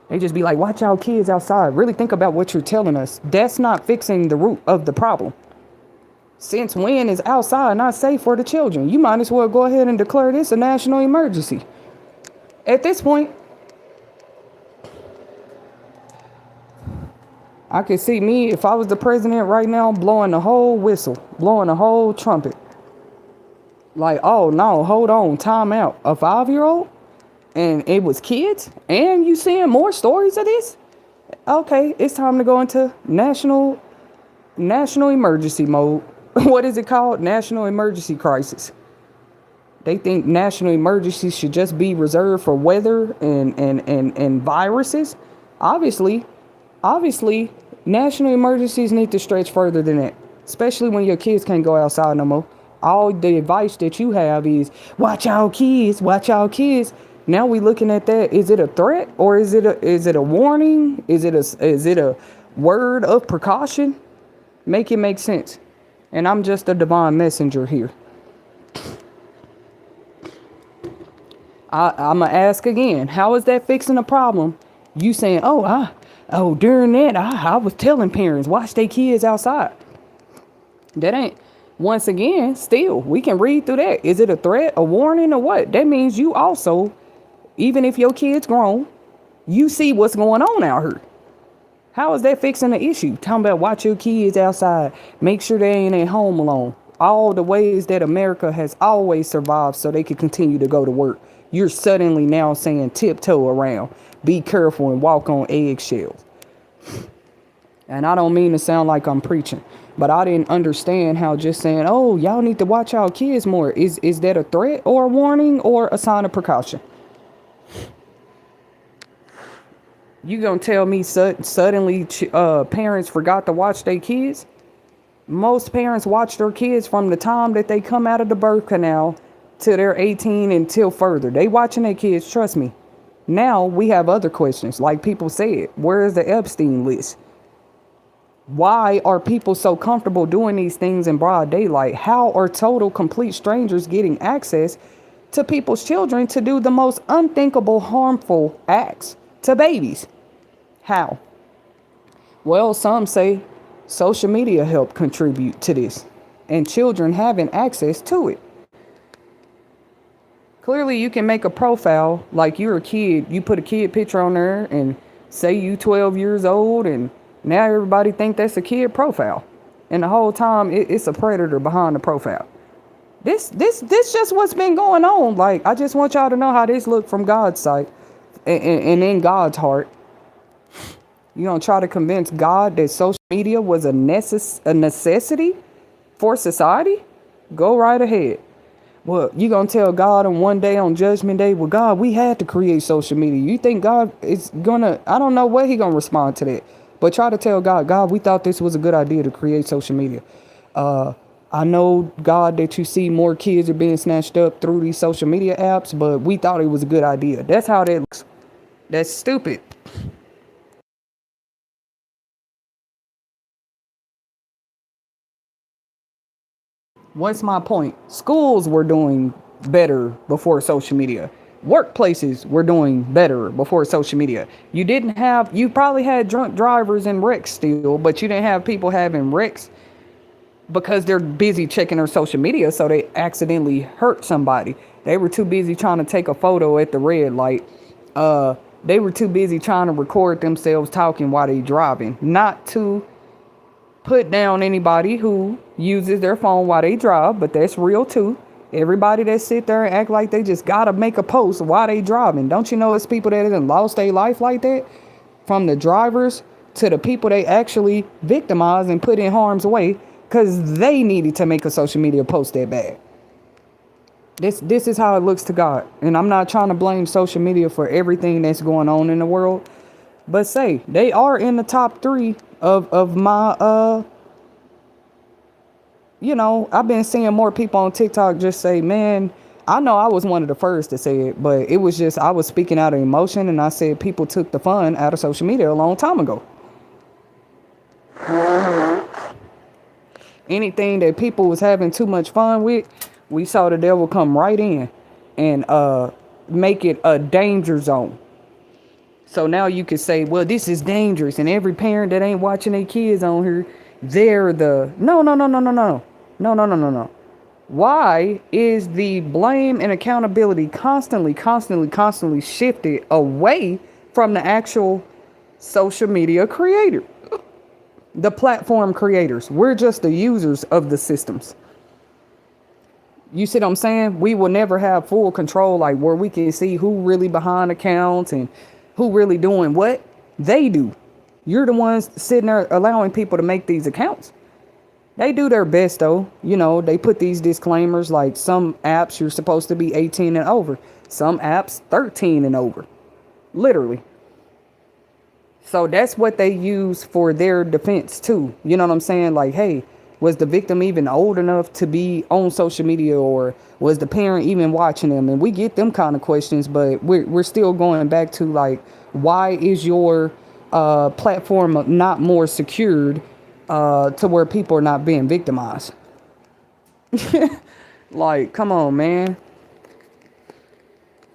They just be like, watch out kids outside. Really think about what you're telling us. That's not fixing the root of the problem. Since when is outside not safe for the children? You might as well go ahead and declare this a national emergency. At this point, I could see me, if I was the president right now, blowing the whole whistle, blowing the whole trumpet. Like, oh no, hold on, time out. A 5-year-old? And it was kids? And you seeing more stories of this? Okay, it's time to go into national emergency mode. What is it called? National emergency crisis. They think national emergencies should just be reserved for weather and viruses. Obviously, national emergencies need to stretch further than that, especially when your kids can't go outside no more. All the advice that you have is, watch out kids, watch out kids. Now we looking at that. Is it a threat, or is it a warning? Is it a word of precaution? Make it make sense. And I'm just a divine messenger here. I'm going to ask again, how is that fixing a problem? You saying, during that, I was telling parents, watch their kids outside. That ain't, once again, still, we can read through that. Is it a threat, a warning, or what? That means you also, even if your kid's grown, you see what's going on out here. How is that fixing the issue? Talking about watch your kids outside. Make sure they ain't at home alone. All the ways that America has always survived so they can continue to go to work. You're suddenly now saying tiptoe around. Be careful and walk on eggshells. And I don't mean to sound like I'm preaching, but I didn't understand how just saying, oh, y'all need to watch our kids more. Is that a threat or a warning or a sign of precaution? You gonna tell me suddenly parents forgot to watch their kids? Most parents watch their kids from the time that they come out of the birth canal till they're 18 until further. They watching their kids, trust me. Now we have other questions. Like people said, where is the Epstein list? Why are people so comfortable doing these things in broad daylight? How are total complete strangers getting access to people's children to do the most unthinkable harmful acts to babies? How? Well, some say social media helped contribute to this and children having access to it. Clearly, you can make a profile like you're a kid. You put a kid picture on there and say you 12 years old, and now everybody think that's a kid profile. And the whole time it's a predator behind the profile. This just what's been going on. Like, I just want y'all to know how this looked from God's sight and in God's heart. You gonna try to convince God that social media was a necessity for society? Go right ahead. Well, you gonna tell God on one day on Judgment Day, well, God, we had to create social media. You think God is gonna? I don't know what he gonna respond to that. But try to tell God, God, we thought this was a good idea to create social media. Uh, I know, God, that you see more kids are being snatched up through these social media apps, but we thought it was a good idea. That's how that looks. That's stupid. What's my point? Schools were doing better before social media. Workplaces were doing better before social media. You probably had drunk drivers and wrecks still, but you didn't have people having wrecks because they're busy checking their social media, so they accidentally hurt somebody. They were too busy trying to take a photo at the red light. They were too busy trying to record themselves talking while they driving, not to put down anybody who uses their phone while they drive, but that's real too. Everybody that sit there and act like they just gotta make a post while they driving. Don't you know it's people that have lost their life like that? From the drivers to the people they actually victimized and put in harm's way because they needed to make a social media post that bad. This is how it looks to God. And I'm not trying to blame social media for everything that's going on in the world. But say they are in the top three of my I've been seeing more people on TikTok just say, man, I know I was one of the first to say it, but it was just I was speaking out of emotion and I said people took the fun out of social media a long time ago. Anything that people was having too much fun with, we saw the devil come right in and make it a danger zone. So now you could say, well, this is dangerous, and every parent that ain't watching their kids on here, they're the no. Why is the blame and accountability constantly shifted away from the actual social media creator, the platform creators? We're just the users of the systems. You see what I'm saying? We will never have full control, like where we can see who really behind accounts and who really doing what they do. You're the ones sitting there allowing people to make these accounts. They do their best though. They put these disclaimers like some apps you're supposed to be 18 and over. Some apps 13 and over. Literally. So that's what they use for their defense too. You know what I'm saying? Like, hey, was the victim even old enough to be on social media, or was the parent even watching them? And we get them kind of questions, but we're still going back to like, why is your platform not more secured to where people are not being victimized? Like, come on, man.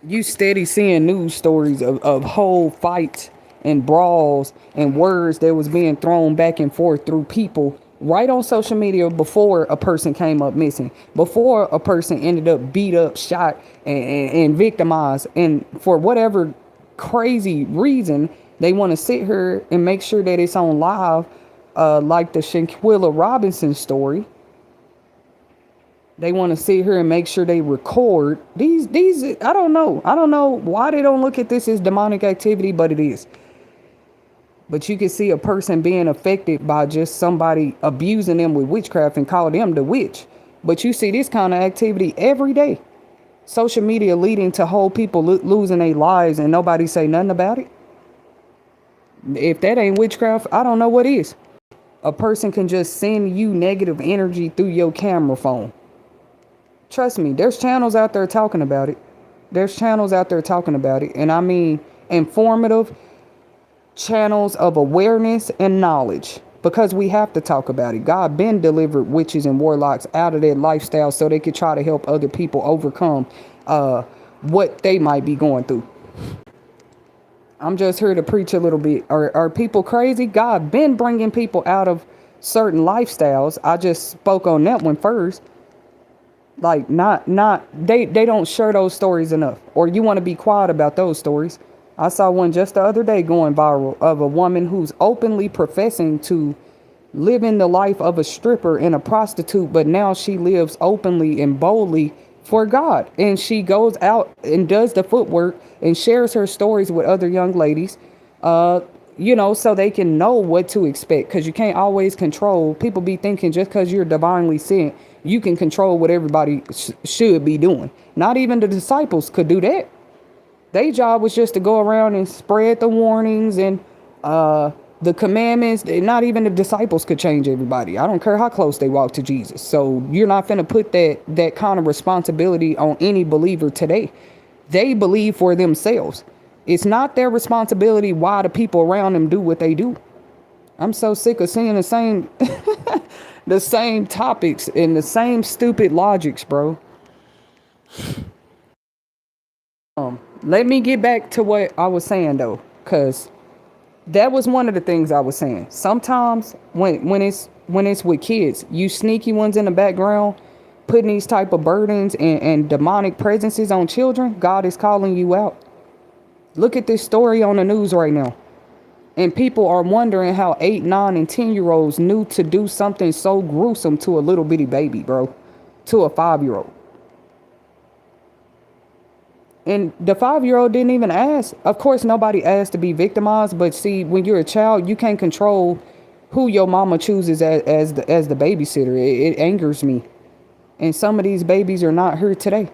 You steady seeing news stories of whole fights and brawls and words that was being thrown back and forth through people right on social media before a person came up missing, before a person ended up beat up, shot, and victimized. And for whatever crazy reason, they want to sit here and make sure that it's on live, like the Shanquilla Robinson story. They want to sit here and make sure they record these. I don't know why they don't look at this as demonic activity, but it is. But you can see a person being affected by just somebody abusing them with witchcraft and call them the witch. But you see this kind of activity every day. Social media leading to whole people losing their lives and nobody say nothing about it. If that ain't witchcraft, I don't know what is. A person can just send you negative energy through your camera phone. Trust me, there's channels out there talking about it. And I mean informative channels of awareness and knowledge, because we have to talk about it. God been delivered witches and warlocks out of their lifestyle so they could try to help other people overcome what they might be going through. I'm just here to preach a little bit. Are people crazy? God been bringing people out of certain lifestyles. I just spoke on that one first. Like, they don't share those stories enough, or you want to be quiet about those stories. I saw one just the other day going viral of a woman who's openly professing to living the life of a stripper and a prostitute, but now she lives openly and boldly for God. And she goes out and does the footwork and shares her stories with other young ladies so they can know what to expect. Because you can't always control. People be thinking just because you're divinely sent, you can control what everybody should be doing. Not even the disciples could do that. Their job was just to go around and spread the warnings and the commandments. Not even the disciples could change everybody. I don't care how close they walk to Jesus. So you're not going to put that kind of responsibility on any believer today. They believe for themselves. It's not their responsibility why the people around them do what they do. I'm so sick of seeing the same the same topics and the same stupid logics, bro. Let me get back to what I was saying though, because that was one of the things I was saying. Sometimes when it's with kids, you sneaky ones in the background putting these type of burdens and demonic presences on children, God is calling you out. Look at this story on the news right now. And people are wondering how 8, 9, and 10-year-olds knew to do something so gruesome to a little bitty baby, bro. To a 5-year-old. And the 5-year-old didn't even ask. Of course, nobody asked to be victimized. But see, when you're a child, you can't control who your mama chooses as the babysitter. It angers me. And some of these babies are not here today.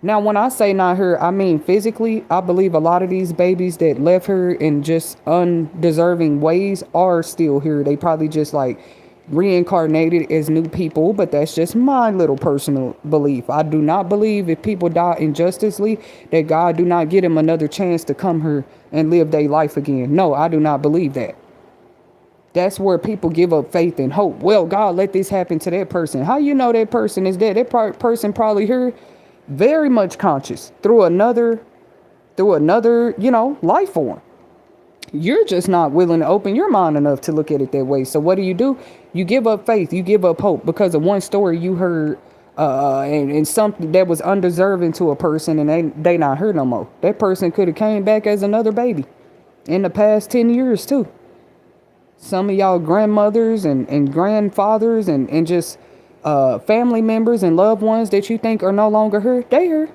Now, when I say not her, I mean physically. I believe a lot of these babies that left her in just undeserving ways are still here. They probably just like reincarnated as new people, but that's just my little personal belief. I do not believe if people die injusticeably that God do not get them another chance to come here and live their life again. No, I do not believe that. That's where people give up faith and hope. Well, God let this happen to that person. How you know that person is dead? That person probably here very much conscious through another, life form. You're just not willing to open your mind enough to look at it that way. So what do? You give up faith. You give up hope because of one story you heard and something that was undeserving to a person, and they not heard no more. That person could have came back as another baby in the past 10 years too. Some of y'all grandmothers and grandfathers and just family members and loved ones that you think are no longer here, they here.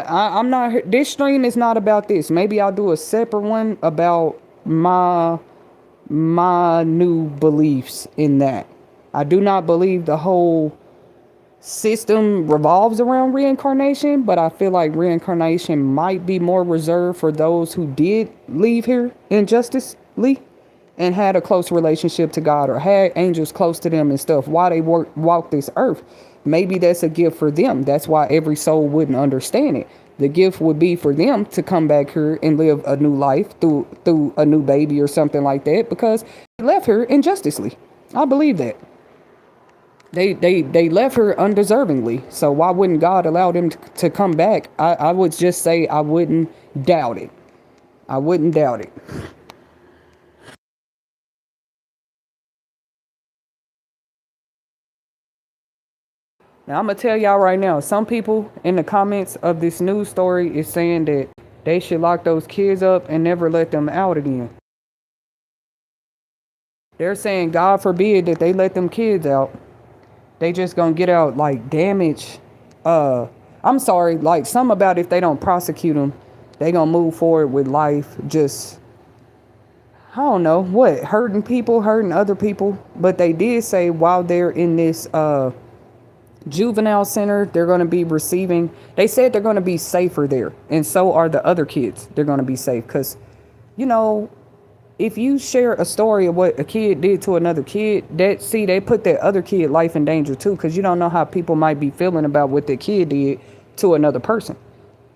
I'm not. This stream is not about this. Maybe I'll do a separate one about my new beliefs in that. I do not believe the whole system revolves around reincarnation, but I feel like reincarnation might be more reserved for those who did leave here injusticeably and had a close relationship to God or had angels close to them and stuff while they walk this earth. Maybe that's a gift for them. That's why every soul wouldn't understand it. The gift would be for them to come back here and live a new life through a new baby or something like that, because they left her injusticely. I believe that. They left her undeservingly. So why wouldn't God allow them to come back? I would just say I wouldn't doubt it. I wouldn't doubt it. Now, I'm going to tell y'all right now, some people in the comments of this news story is saying that they should lock those kids up and never let them out again. They're saying, God forbid that they let them kids out. They just going to get out like damaged. I'm sorry, like some about if they don't prosecute them, they going to move forward with life just, I don't know, what, hurting people, hurting other people. But they did say while they're in this juvenile center, they're going to be receiving, they said they're going to be safer there, and so are the other kids. They're going to be safe because if you share a story of what a kid did to another kid, they put that other kid life in danger too, because you don't know how people might be feeling about what the kid did to another person.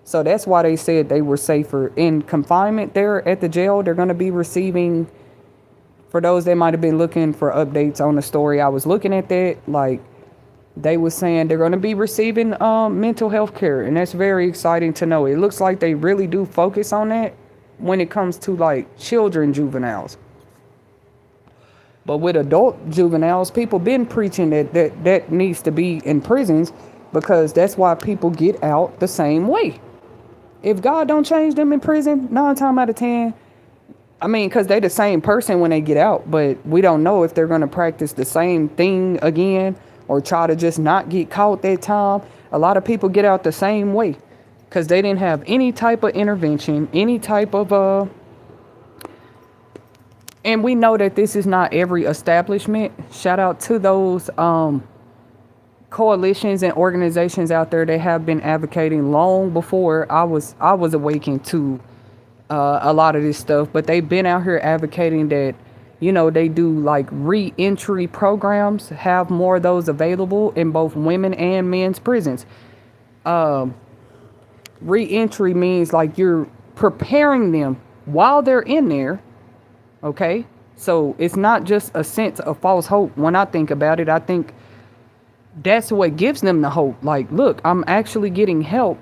So that's why they said they were safer in confinement there at the jail. They're going to be receiving, for those that might have been looking for updates on the story, I was looking at that, like they were saying they're going to be receiving mental health care, and that's very exciting to know. It looks like they really do focus on that when it comes to like children juveniles. But with adult juveniles, people been preaching that needs to be in prisons, because that's why people get out the same way. If God don't change them in prison, 9 times out of 10, I mean, because they're the same person when they get out, but we don't know if they're going to practice the same thing again or try to just not get caught that time. A lot of people get out the same way because they didn't have any type of intervention, any type of And we know that this is not every establishment. Shout out to those coalitions and organizations out there that have been advocating long before I was awakened to a lot of this stuff. But they've been out here advocating that, they do like re-entry programs, have more of those available in both women and men's prisons. Re-entry means like you're preparing them while they're in there. Okay, so it's not just a sense of false hope. When I think about it, I think that's what gives them the hope. Like, look, I'm actually getting help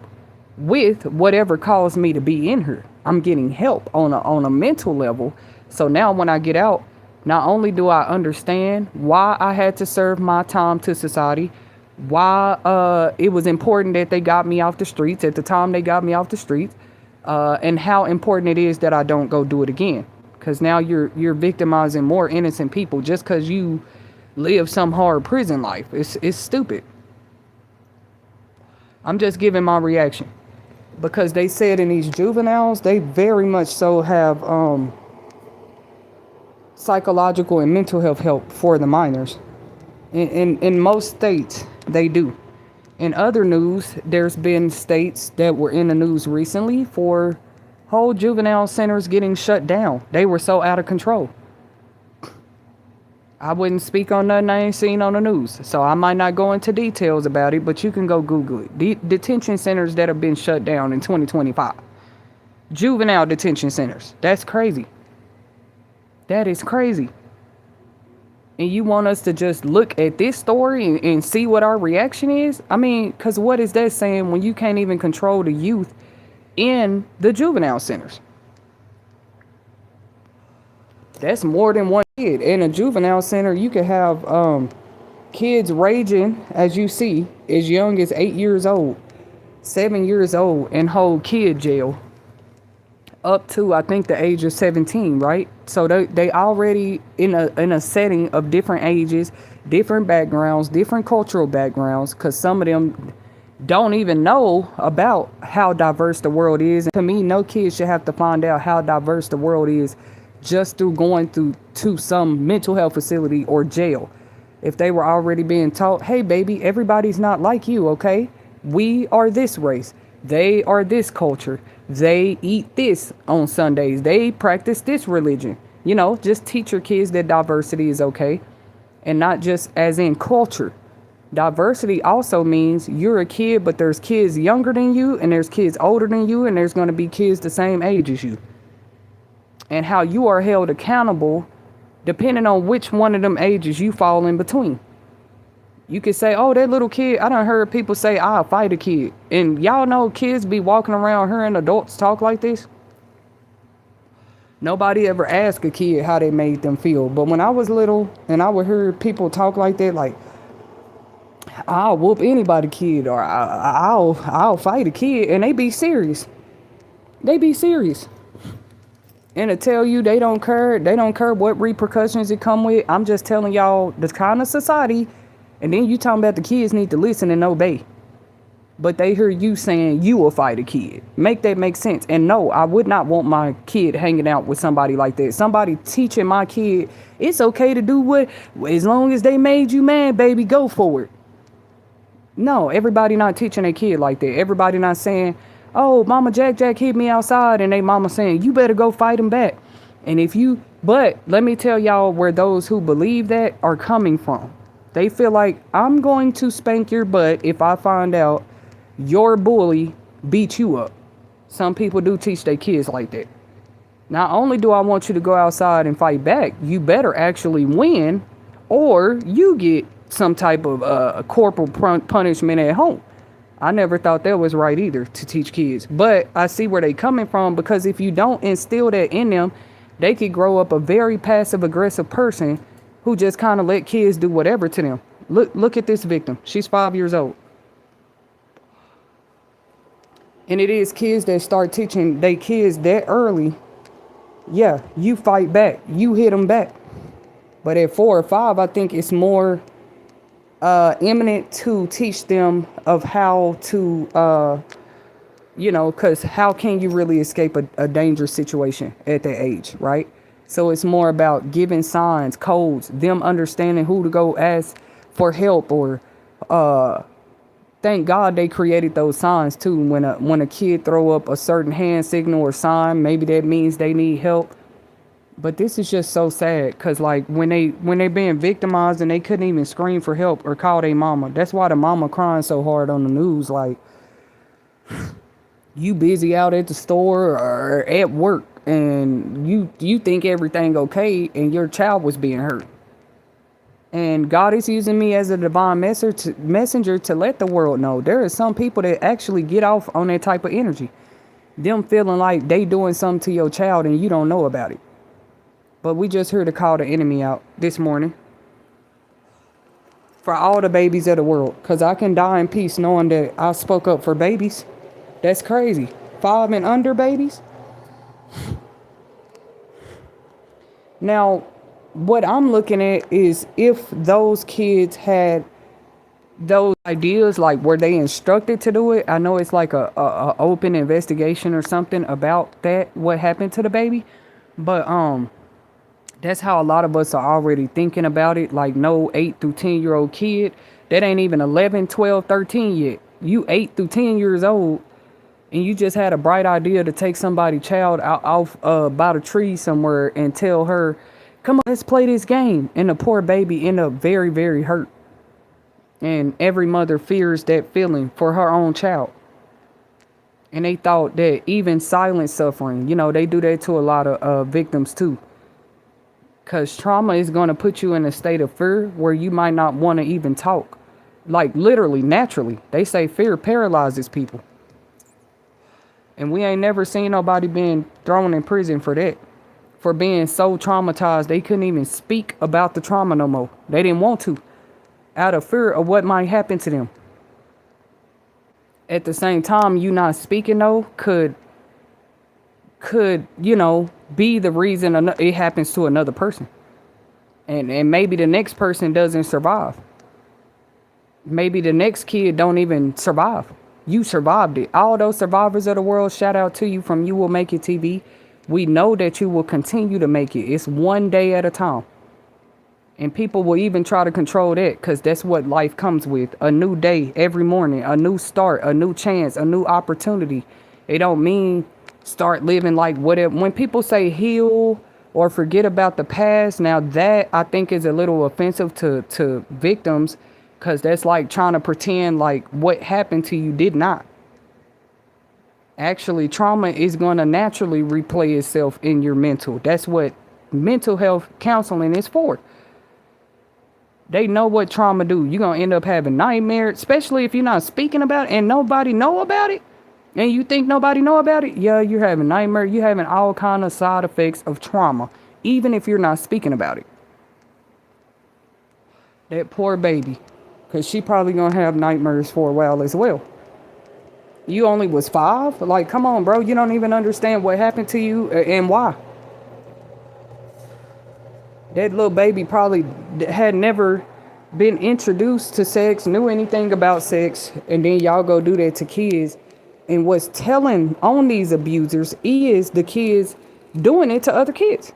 with whatever caused me to be in here. I'm getting help on a mental level. So now when I get out, not only do I understand why I had to serve my time to society, why it was important that they got me off the streets at the time they got me off the streets, and how important it is that I don't go do it again. Because now you're victimizing more innocent people just because you live some hard prison life. It's stupid. I'm just giving my reaction. Because they said in these juveniles, they very much so have psychological and mental health help for the minors. In most states, they do. In other news, there's been states that were in the news recently for whole juvenile centers getting shut down. They were so out of control. I wouldn't speak on nothing I ain't seen on the news, so I might not go into details about it, but you can go Google it. Detention centers that have been shut down in 2025. Juvenile detention centers. That's crazy. That is crazy. And you want us to just look at this story and see what our reaction is? I mean, because what is that saying when you can't even control the youth in the juvenile centers? That's more than one kid. In a juvenile center, you could have kids raging, as you see, as young as 8 years old, 7 years old, and hold kid jail up to, I think, the age of 17, right? So they already in a setting of different ages, different backgrounds, different cultural backgrounds, because some of them don't even know about how diverse the world is. And to me, no kid should have to find out how diverse the world is just through going to some mental health facility or jail. If they were already being taught, hey baby, everybody's not like you, okay? We are this race. They are this culture. They eat this on Sundays. They practice this religion. Just teach your kids that diversity is okay. And not just as in culture. Diversity also means you're a kid, but there's kids younger than you, and there's kids older than you, and there's going to be kids the same age as you. And how you are held accountable depending on which one of them ages you fall in between. You could say, oh, that little kid, I done heard people say, I'll fight a kid. And y'all know kids be walking around hearing adults talk like this. Nobody ever asked a kid how they made them feel. But when I was little and I would hear people talk like that, like, I'll whoop anybody kid, or I'll fight a kid, and they be serious. They be serious. And to tell you they don't care what repercussions it come with. I'm just telling y'all the kind of society, and then you talking about the kids need to listen and obey. But they hear you saying you will fight a kid. Make that make sense. And no, I would not want my kid hanging out with somebody like that. Somebody teaching my kid it's okay to do what, as long as they made you mad, baby, go for it. No, everybody not teaching a kid like that. Everybody not saying, oh, Mama Jack hit me outside, and they mama saying, you better go fight him back. But let me tell y'all where those who believe that are coming from. They feel like, I'm going to spank your butt if I find out your bully beat you up. Some people do teach their kids like that. Not only do I want you to go outside and fight back, you better actually win, or you get some type of corporal punishment at home. I never thought that was right either, to teach kids. But I see where they coming from, because if you don't instill that in them, they could grow up a very passive-aggressive person who just kind of let kids do whatever to them. Look at this victim. She's 5 years old. And it is kids that start teaching their kids that early. Yeah, you fight back. You hit them back. But at 4 or 5, I think it's more imminent to teach them of how to, because how can you really escape a dangerous situation at that age, right? So it's more about giving signs, codes, them understanding who to go ask for help, or thank God they created those signs too. When a kid throw up a certain hand signal or sign, maybe that means they need help. But this is just so sad, cause like when they being victimized and they couldn't even scream for help or call their mama. That's why the mama crying so hard on the news. Like, you busy out at the store or at work, and you think everything okay, and your child was being hurt. And God is using me as a divine messenger to let the world know there are some people that actually get off on that type of energy. Them feeling like they doing something to your child and you don't know about it. But we just heard to call the enemy out this morning for all the babies of the world. Because I can die in peace knowing that I spoke up for babies. That's crazy. 5 and under babies. Now, what I'm looking at is if those kids had those ideas, like were they instructed to do it? I know it's like a open investigation or something about that, what happened to the baby. But that's how a lot of us are already thinking about it. Like, no 8 through 10-year-old kid, that ain't even 11, 12, 13 yet. You 8 through 10 years old, and you just had a bright idea to take somebody's child out off by the tree somewhere and tell her, come on, let's play this game. And the poor baby end up very, very hurt. And every mother fears that feeling for her own child. And they thought that even silent suffering, they do that to a lot of victims too. Because trauma is going to put you in a state of fear where you might not want to even talk. Like, literally, naturally. They say fear paralyzes people. And we ain't never seen nobody being thrown in prison for that. For being so traumatized, they couldn't even speak about the trauma no more. They didn't want to. Out of fear of what might happen to them. At the same time, you not speaking though could be the reason it happens to another person. And maybe the next person doesn't survive. Maybe the next kid don't even survive. You survived it. All those survivors of the world, shout out to you from You Will Make It TV. We know that you will continue to make it. It's one day at a time. And people will even try to control that, because that's what life comes with. A new day every morning, a new start, a new chance, a new opportunity. It don't mean start living like whatever. When people say heal or forget about the past, now that I think is a little offensive to victims, because that's like trying to pretend like what happened to you did not. Actually, trauma is going to naturally replay itself in your mental. That's what mental health counseling is for. They know what trauma do. You're going to end up having nightmares, especially if you're not speaking about it and nobody know about it. And you think nobody know about it? Yeah, you're having nightmares. You're having all kind of side effects of trauma, even if you're not speaking about it. That poor baby, because she probably going to have nightmares for a while as well. You only was 5? Like, come on, bro. You don't even understand what happened to you and why. That little baby probably had never been introduced to sex, knew anything about sex, and then y'all go do that to kids. And what's telling on these abusers is the kids doing it to other kids.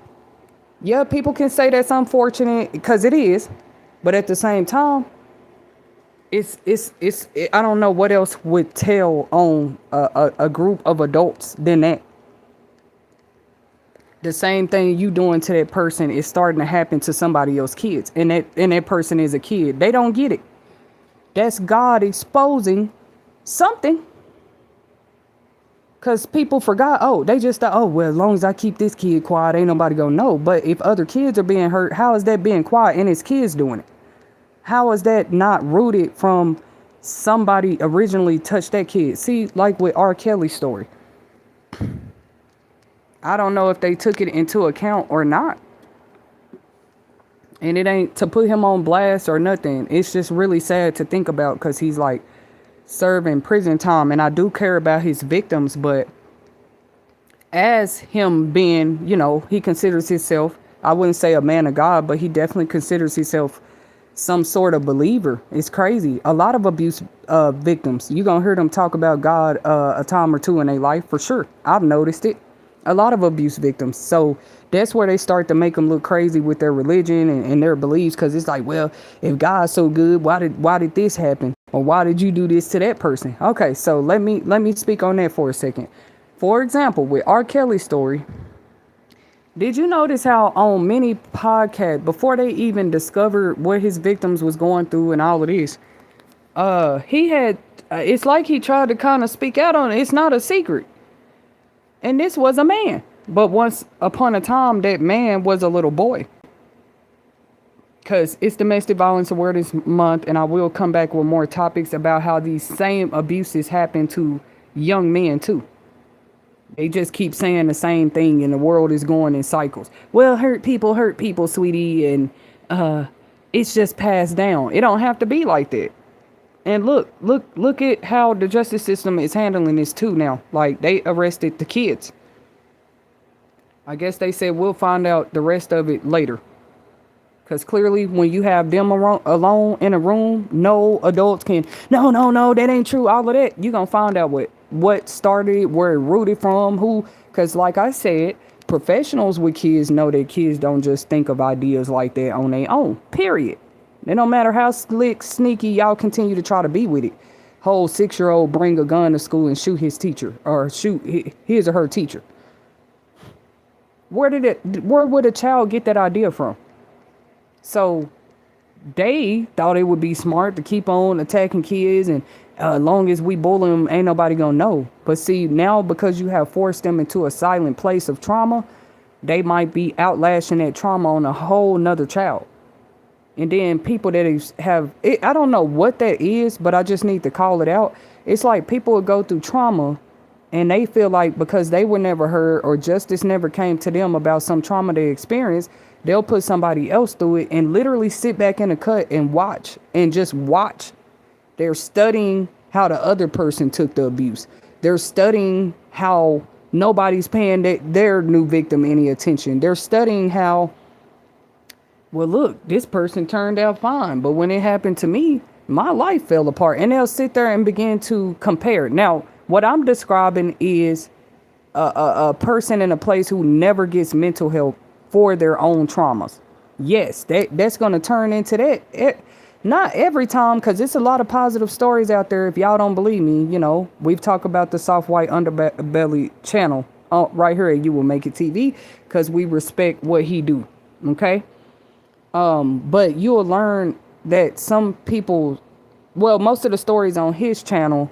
Yeah, people can say that's unfortunate, because it is, but at the same time, it's I don't know what else would tell on a group of adults than that. The same thing you doing to that person is starting to happen to somebody else's kids. And that person is a kid. They don't get it. That's God exposing something. Because people forgot, they just thought, well, as long as I keep this kid quiet, ain't nobody gonna know. But if other kids are being hurt, how is that being quiet and his kids doing it? How is that not rooted from somebody originally touched that kid? See, like with R. Kelly's story. I don't know if they took it into account or not. And it ain't to put him on blast or nothing. It's just really sad to think about, because he's like serving prison time. And I do care about his victims, but as him being, he considers himself, I wouldn't say a man of God, but he definitely considers himself some sort of believer. It's crazy. A lot of abuse victims, you're going to hear them talk about God a time or two in their life for sure. I've noticed it. A lot of abuse victims. So That's where they start to make them look crazy with their religion and their beliefs, because it's like, well, if God's so good, why did this happen, or why did you do this to that person? Okay, so let me speak on that for a second. For example, with R. Kelly's story, did you notice how on many podcasts, before they even discovered what his victims was going through and all of this, he had, it's like he tried to kind of speak out on it. It's not a secret. And this was a man. But once upon a time, that man was a little boy. Because it's Domestic Violence Awareness Month, and I will come back with more topics about how these same abuses happen to young men too. They just keep saying the same thing, and the world is going in cycles. Well, hurt people, sweetie, and it's just passed down. It don't have to be like that. And look at how the justice system is handling this too now. Like, they arrested the kids. I guess they said we'll find out the rest of it later. Because clearly, when you have them alone in a room, no adults can, no, that ain't true, all of that. You're going to find out what started, where it rooted from, who. Because like I said, professionals with kids know that kids don't just think of ideas like that on their own, period. It don't matter how slick, sneaky y'all continue to try to be with it. Whole 6-year-old bring a gun to school and shoot his teacher, or shoot his or her teacher. Where would a child get that idea from? So they thought it would be smart to keep on attacking kids, and as long as we bully them, ain't nobody gonna know. But see, now because you have forced them into a silent place of trauma, they might be outlashing that trauma on a whole nother child. And then people that have it, I don't know what that is, but I just need to call it out. It's like people would go through trauma, and they feel like because they were never heard or justice never came to them about some trauma they experienced, they'll put somebody else through it and literally sit back in the cut and watch, and just watch. They're studying how the other person took the abuse. They're studying how nobody's paying their new victim any attention. They're studying how, well, look, this person turned out fine, but when it happened to me, my life fell apart. And they'll sit there and begin to compare. Now, what I'm describing is a person in a place who never gets mental help for their own traumas. Yes, that's going to turn into that. Not every time, because it's a lot of positive stories out there. If y'all don't believe me, we've talked about the Soft White Underbelly channel right here at You Will Make It TV, because we respect what he do. Okay. But you'll learn that some people, well, most of the stories on his channel,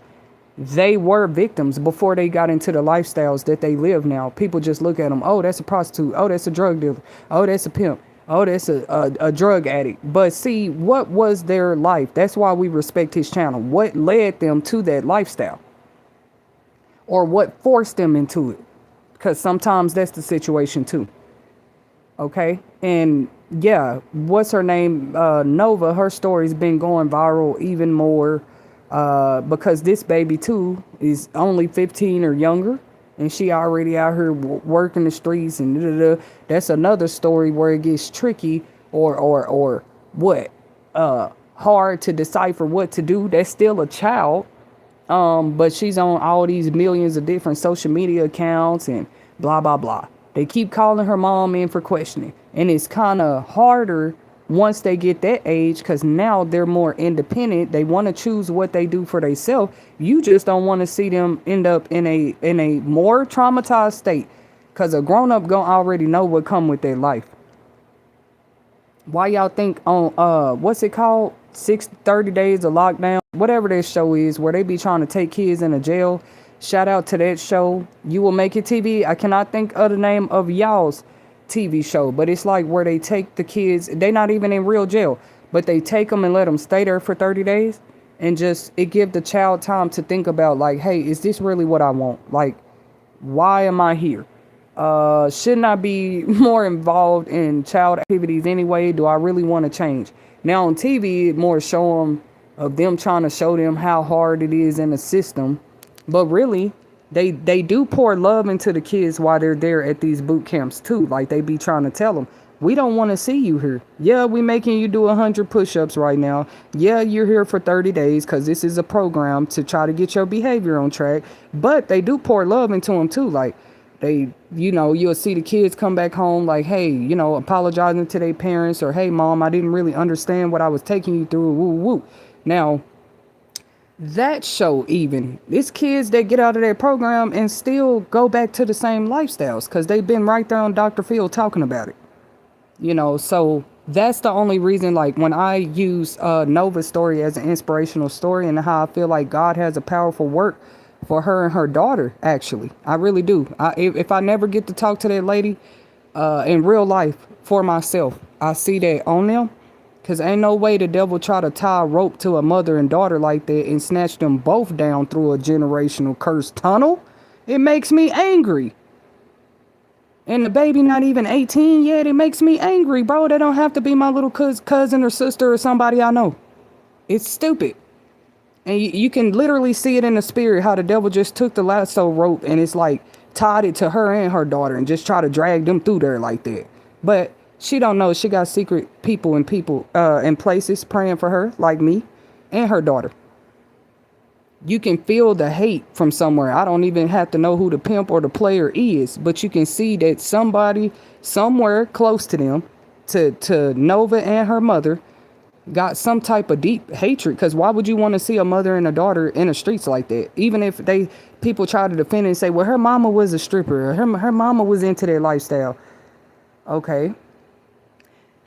they were victims before they got into the lifestyles that they live now. People just look at them. Oh, that's a prostitute. Oh, that's a drug dealer. Oh, that's a pimp. Oh, that's a drug addict. But see, what was their life? That's why we respect his channel. What led them to that lifestyle? Or what forced them into it? Because sometimes that's the situation too. Okay. And yeah, what's her name? Nova, her story's been going viral even more. Because this baby too is only 15 or younger, and she already out here working the streets, and that's another story where it gets tricky or what hard to decipher what to do. That's still a child, but she's on all these millions of different social media accounts and blah blah blah. They keep calling her mom in for questioning, and it's kind of harder once they get that age, because now they're more independent. They want to choose what they do for themselves. You just don't want to see them end up in a more traumatized state, because a grown-up gonna already know what come with their life. Why y'all think on what's it called, 30 days of lockdown, whatever that show is, where they be trying to take kids into jail? Shout out to that show, You Will Make It TV. I cannot think of the name of y'all's TV show, but it's like where they take the kids, they not even in real jail, but they take them and let them stay there for 30 days, and just it give the child time to think about, like, hey, is this really what I want? Like, why am I here? Shouldn't I be more involved in child activities anyway? Do I really want to change? Now on TV, it more show them trying to show them how hard it is in the system, but really They do pour love into the kids while they're there at these boot camps too. Like, they be trying to tell them, we don't want to see you here. Yeah, we making you do 100 push-ups right now. Yeah, you're here for 30 days because this is a program to try to get your behavior on track. But they do pour love into them too. Like, You'll see the kids come back home like, hey, apologizing to their parents, or hey, mom, I didn't really understand what I was taking you through. Woo woo. Now, that show, even it's kids that get out of their program and still go back to the same lifestyles because they've been right there on Dr. Phil talking about it. So that's the only reason, like, when I use Nova's story as an inspirational story, and how I feel like God has a powerful work for her and her daughter. Actually, I really do. If I never get to talk to that lady in real life for myself, I see that on them. Because ain't no way the devil try to tie a rope to a mother and daughter like that and snatch them both down through a generational cursed tunnel. It makes me angry. And the baby not even 18 yet. It makes me angry, bro. They don't have to be my little cousin or sister or somebody I know. It's stupid. And you can literally see it in the spirit, how the devil just took the lasso rope and it's like tied it to her and her daughter and just try to drag them through there like that. But she don't know she got secret people and places praying for her, like me and her daughter. You can feel the hate from somewhere. I don't even have to know who the pimp or the player is, but you can see that somebody somewhere close to them, to Nova and her mother, got some type of deep hatred. Because why would you want to see a mother and a daughter in the streets like that? Even if people try to defend it and say, well, her mama was a stripper, or her mama was into their lifestyle. Okay.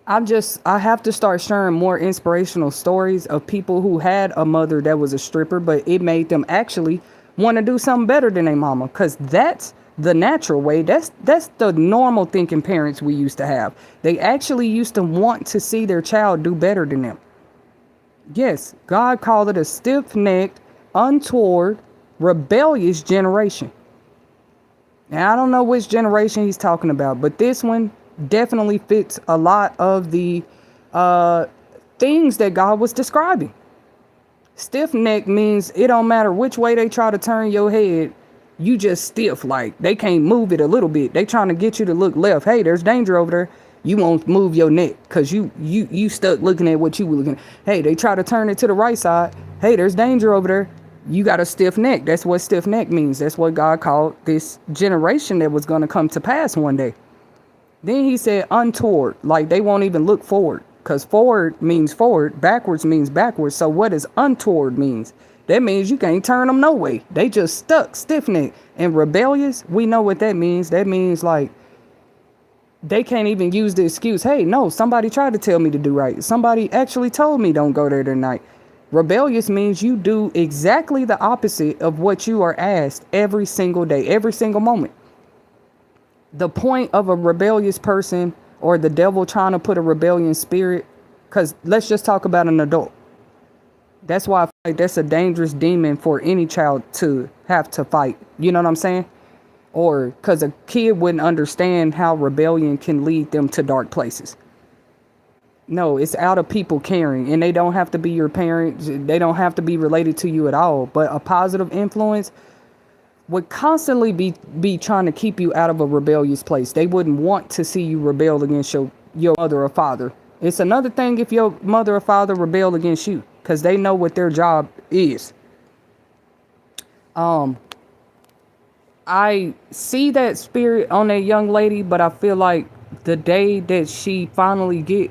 I have to start sharing more inspirational stories of people who had a mother that was a stripper, but it made them actually want to do something better than their mama. Because that's the natural way. That's the normal thinking parents we used to have. They actually used to want to see their child do better than them. Yes, God called it a stiff-necked, untoward, rebellious generation. Now, I don't know which generation he's talking about, but this one definitely fits a lot of the things that God was describing. Stiff neck means it don't matter which way they try to turn your head, you just stiff, like they can't move it a little bit. They trying to get you to look left. Hey, there's danger over there. You won't move your neck because you stuck looking at what you were looking at. Hey, they try to turn it to the right side. Hey, there's danger over there. You got a stiff neck. That's what stiff neck means. That's what God called this generation that was going to come to pass one day. Then he said untoward, like they won't even look forward, because forward means forward, backwards means backwards. So what does untoward means? That means you can't turn them no way. They just stuck, stiff-necked. And rebellious, we know what that means. That means like they can't even use the excuse, hey, no, somebody tried to tell me to do right. Somebody actually told me don't go there tonight. Rebellious means you do exactly the opposite of what you are asked every single day, every single moment. The point of a rebellious person, or the devil trying to put a rebellion spirit, because let's just talk about an adult. That's why I feel like that's a dangerous demon for any child to have to fight. You know what I'm saying? Or because a kid wouldn't understand how rebellion can lead them to dark places. No, it's out of people caring, and they don't have to be your parents. They don't have to be related to you at all. But a positive influence would constantly be trying to keep you out of a rebellious place. They wouldn't want to see you rebel against your mother or father. It's another thing if your mother or father rebel against you, because they know what their job is. I see that spirit on that young lady, but I feel like the day that she finally get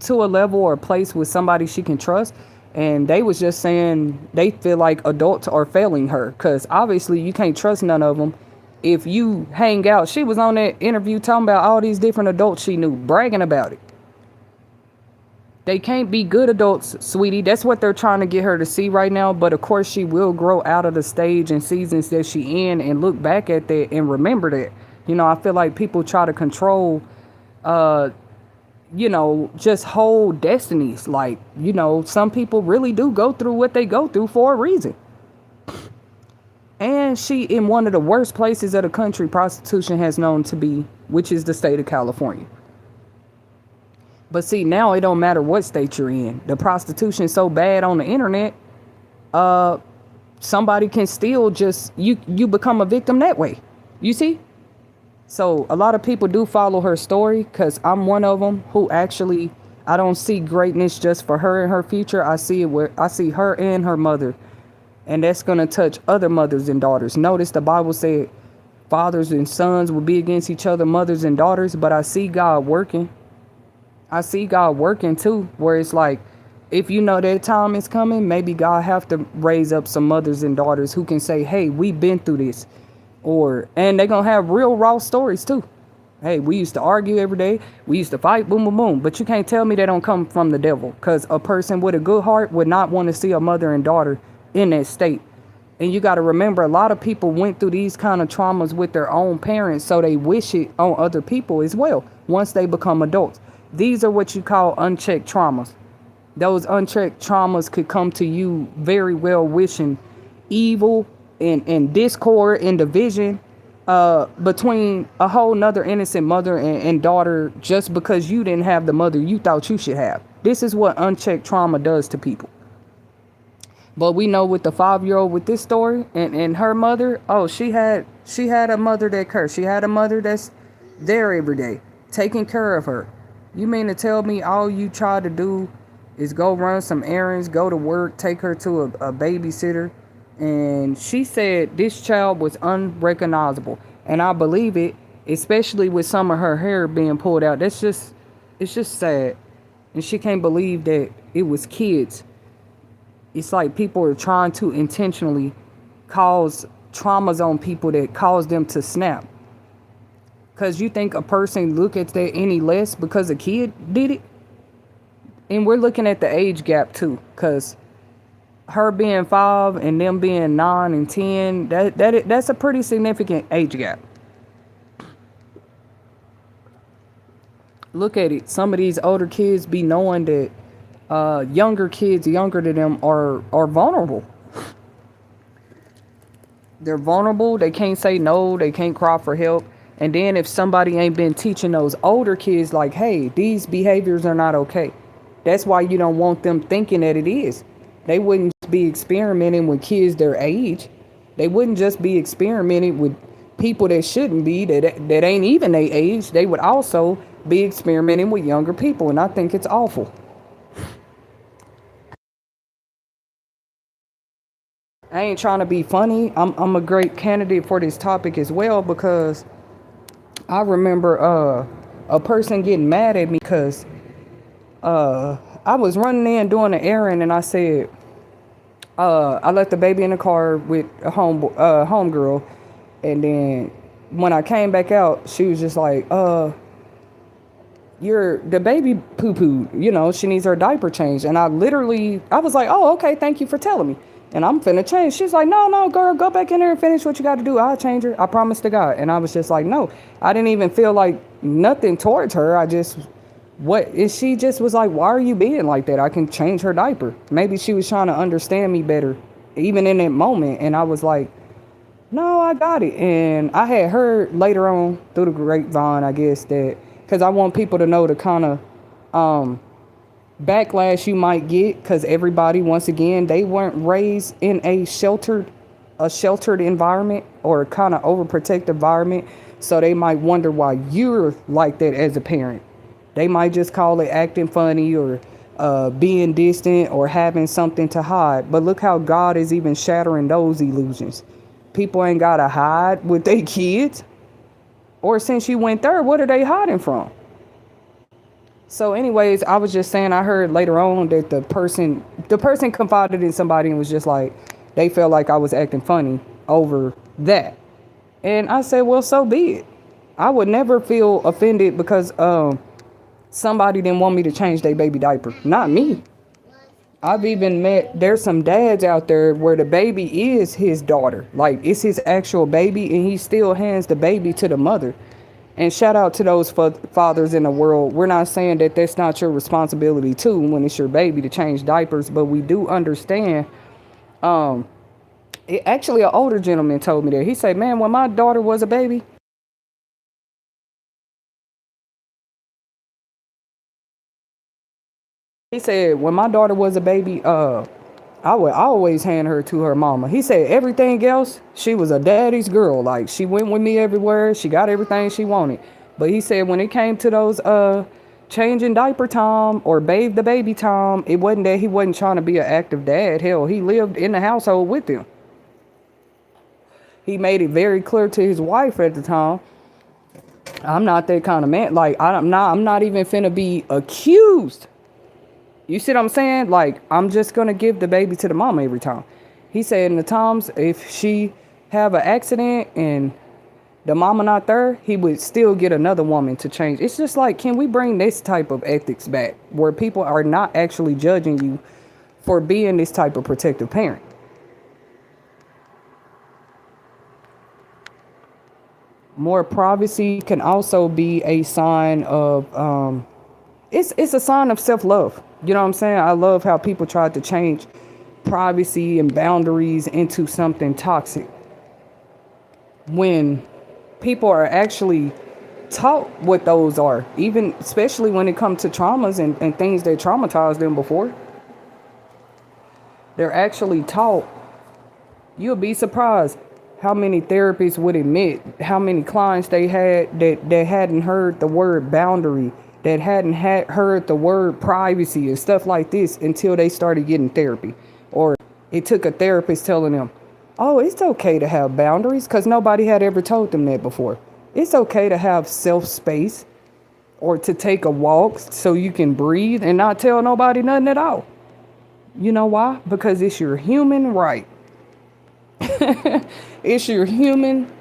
to a level or a place with somebody she can trust, and they was just saying they feel like adults are failing her, because obviously you can't trust none of them. If you hang out, she was on that interview talking about all these different adults she knew, bragging about it. They can't be good adults, sweetie. That's what they're trying to get her to see right now. But of course, she will grow out of the stage and seasons that she in and look back at that and remember that. I feel like people try to control, just whole destinies. Like, some people really do go through what they go through for a reason. And she in one of the worst places of the country prostitution has known to be, which is the state of California. But see, now it don't matter what state you're in. The prostitution is so bad on the internet, somebody can still just, you become a victim that way. You see? So a lot of people do follow her story, because I'm one of them who actually, I don't see greatness just for her and her future. I see it where I see her and her mother. And that's going to touch other mothers and daughters. Notice the Bible said, fathers and sons will be against each other, mothers and daughters, but I see God working. I see God working too, where it's like, if you know that time is coming, maybe God have to raise up some mothers and daughters who can say, hey, we've been through this. And they're going to have real raw stories too. Hey, we used to argue every day. We used to fight, boom, boom, boom. But you can't tell me they don't come from the devil, because a person with a good heart would not want to see a mother and daughter in that state. And you got to remember, a lot of people went through these kind of traumas with their own parents, so they wish it on other people as well once they become adults. These are what you call unchecked traumas. Those unchecked traumas could come to you very well wishing evil and discord and division between a whole nother innocent mother and daughter, just because you didn't have the mother you thought you should have. This is what unchecked trauma does to people. But we know with the 5-year-old with this story and her mother, oh, she had a mother that cursed. She had a mother that's there every day, taking care of her. You mean to tell me all you try to do is go run some errands, go to work, take her to a babysitter? And she said this child was unrecognizable. And I believe it, especially with some of her hair being pulled out. It's just sad. And she can't believe that it was kids. It's like people are trying to intentionally cause traumas on people that cause them to snap. Because you think a person look at that any less because a kid did it? And we're looking at the age gap too. Because her being 5 and them being 9 and 10, that's a pretty significant age gap. Look at it. Some of these older kids be knowing that younger kids younger than them are vulnerable. They're vulnerable. They can't say no. They can't cry for help. And then if somebody ain't been teaching those older kids like, hey, these behaviors are not okay. That's why you don't want them thinking that it is. They wouldn't be experimenting with kids their age. They wouldn't just be experimenting with people that shouldn't be, that ain't even their age. They would also be experimenting with younger people. And I think it's awful. I ain't trying to be funny. I'm a great candidate for this topic as well, because I remember a person getting mad at me because I was running in doing an errand, and I said I left the baby in the car with a homegirl, and then when I came back out, she was just like, the baby poo-pooed, she needs her diaper changed. And I was like, oh, okay, thank you for telling me. And I'm finna change. She's like, no, girl, go back in there and finish what you got to do. I'll change her. I promise to God. And I was just like, no, I didn't even feel like nothing towards her. And she just was like, why are you being like that? I can change her diaper. Maybe she was trying to understand me better, even in that moment. And I was like, no, I got it. And I had heard later on through the grapevine, I guess, that because I want people to know the kind of backlash you might get, because everybody, once again, they weren't raised in a sheltered environment or a kind of overprotective environment. So they might wonder why you're like that as a parent. They might just call it acting funny or being distant or having something to hide. But look how God is even shattering those illusions. People ain't got to hide with their kids. Or since you went there, what are they hiding from? So anyways, I was just saying, I heard later on that the person confided in somebody and was just like, they felt like I was acting funny over that. And I said, well, so be it. I would never feel offended because somebody didn't want me to change their baby diaper. Not me. I've even there's some dads out there where the baby is his daughter. Like, it's his actual baby, and he still hands the baby to the mother. And shout out to those fathers in the world. We're not saying that that's not your responsibility too when it's your baby to change diapers, but we do understand. Actually, an older gentleman told me that. He said, man, when my daughter was a baby, I would always hand her to her mama. He said everything else, she was a daddy's girl. Like, she went with me everywhere. She got everything she wanted. But he said when it came to those changing diaper time or bathe the baby time, it wasn't that he wasn't trying to be an active dad. Hell, he lived in the household with them. He made it very clear to his wife at the time, I'm not that kind of man. Like I'm not even finna be accused. You see what I'm saying? Like I'm just gonna give the baby to the mama every time. He said in the times if she have an accident and the mama not there, he would still get another woman to change. It's just like, can we bring this type of ethics back where people are not actually judging you for being this type of protective parent? More privacy can also be a sign of it's a sign of self-love. You know what I'm saying? I love how people tried to change privacy and boundaries into something toxic when people are actually taught what those are, even especially when it comes to traumas and things that traumatized them before. They're actually taught. You'll be surprised how many therapists would admit how many clients they had that hadn't heard the word boundary, that hadn't heard the word privacy and stuff like this until they started getting therapy. Or it took a therapist telling them, oh, it's okay to have boundaries, because nobody had ever told them that before. It's okay to have self space or to take a walk so you can breathe and not tell nobody nothing at all. You know why? Because it's your human right. It's your human,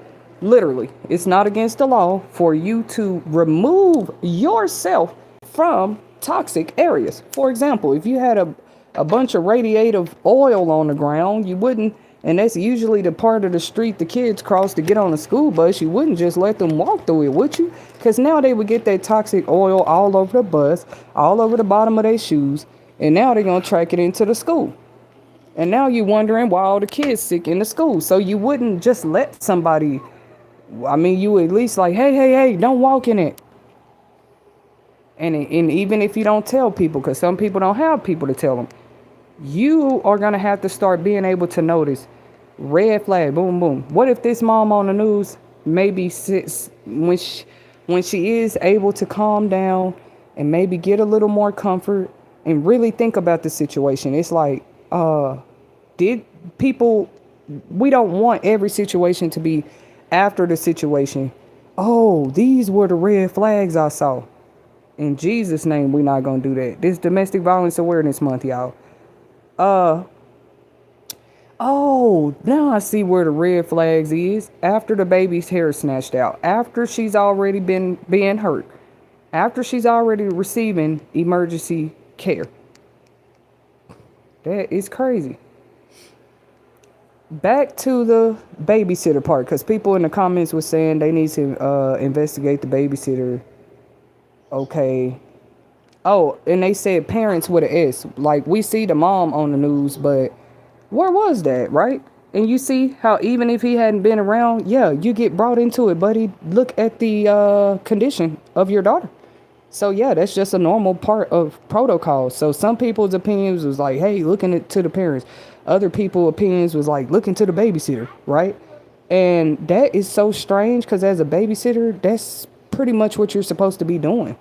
literally, it's not against the law for you to remove yourself from toxic areas. For example, if you had a bunch of radiative oil on the ground, you wouldn't, and that's usually the part of the street the kids cross to get on a school bus, you wouldn't just let them walk through it, would you? Because now they would get that toxic oil all over the bus, all over the bottom of their shoes, and now they're going to track it into the school. And now you're wondering why all the kids sick in the school. So you wouldn't just let somebody, I mean, you would at least like, hey, don't walk in it. And even if you don't tell people, because some people don't have people to tell them, you are going to have to start being able to notice red flag, boom, boom. What if this mom on the news maybe sits when she is able to calm down and maybe get a little more comfort and really think about the situation? It's like, did people, we don't want every situation to be after the situation. Oh, these were the red flags I saw. In Jesus' name, we're not going to do that. This Domestic Violence Awareness Month, y'all. Oh, now I see where the red flags is. After the baby's hair snatched out, after she's already been being hurt, after she's already receiving emergency care. That is crazy. Back to the babysitter part, because people in the comments were saying they need to investigate the babysitter. Okay. Oh, and they said parents with an S. Like, we see the mom on the news, but where was that, right? And you see how even if he hadn't been around, yeah, you get brought into it, buddy. Look at the condition of your daughter. So, yeah, that's just a normal part of protocol. So some people's opinions was like, hey, looking to the parents. Other people's opinions was like, looking to the babysitter, right? And that is so strange because as a babysitter, that's pretty much what you're supposed to be doing.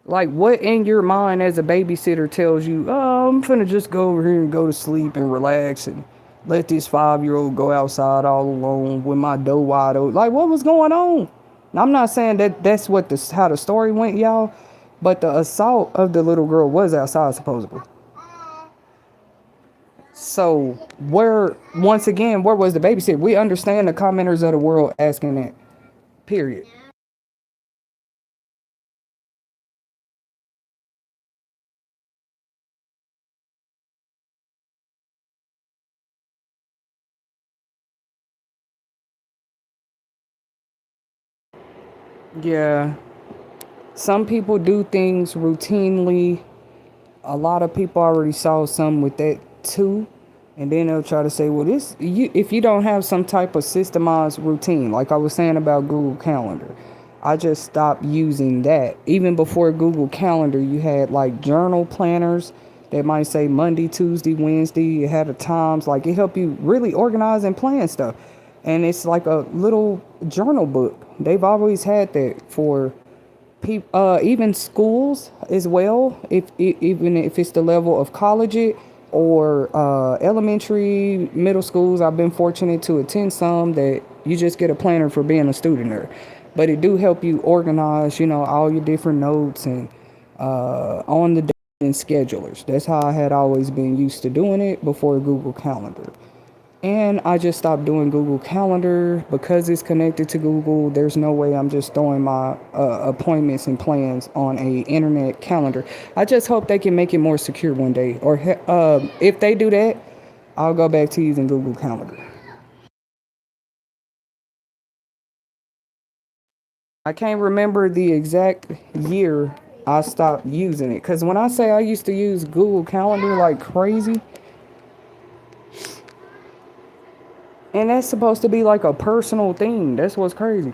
Like, what in your mind as a babysitter tells you, oh, I'm finna just go over here and go to sleep and relax and let this 5-year-old go outside all alone with my door wide open? Like, what was going on? Now, I'm not saying that that's what how the story went, y'all, but the assault of the little girl was outside, supposedly. So, once again, where was the babysitter? We understand the commenters of the world asking that, period. Yeah, some people do things routinely. A lot of people already saw some with that too. And then they'll try to say, well, if you don't have some type of systemized routine, like I was saying about Google Calendar, I just stopped using that. Even before Google Calendar, you had like journal planners that might say Monday, Tuesday, Wednesday. It had the times, like it helped you really organize and plan stuff. And it's like a little journal book. They've always had that for people, even schools as well. Even if it's the level of college, or elementary, middle schools. I've been fortunate to attend some that you just get a planner for being a student there. But it do help you organize, all your different notes and on the day and schedulers. That's how I had always been used to doing it before Google Calendar. And I just stopped doing Google Calendar because it's connected to Google. There's no way I'm just throwing my appointments and plans on a internet calendar. I just hope they can make it more secure one day. Or if they do that, I'll go back to using Google Calendar. I can't remember the exact year I stopped using it. Because when I say I used to use Google Calendar like crazy, and that's supposed to be like a personal thing. That's what's crazy.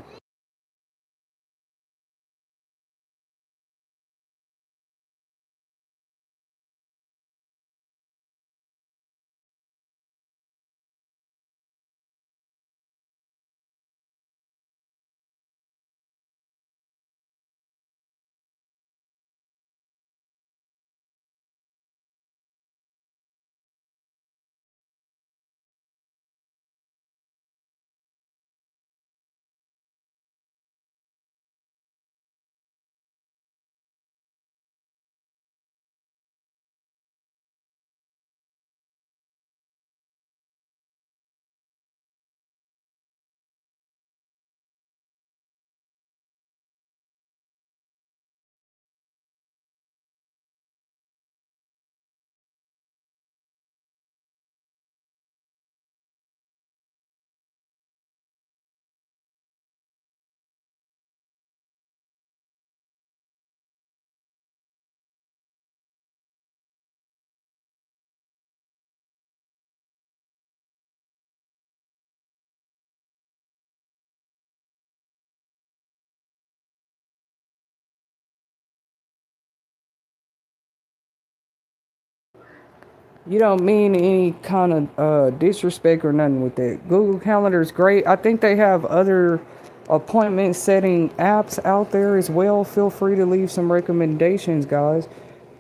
You don't mean any kind of disrespect or nothing with that. Google Calendar is great. I think they have other appointment setting apps out there as well. Feel free to leave some recommendations, guys,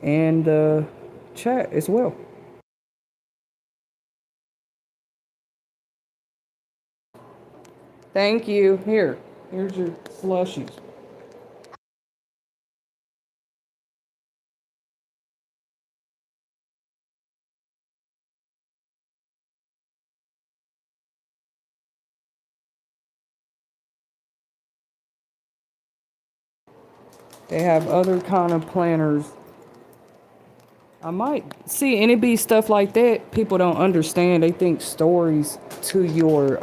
and chat as well. Thank you. Here's your slushies. They have other kind of planners. I might see, and it be stuff like that. People don't understand. They think stories to your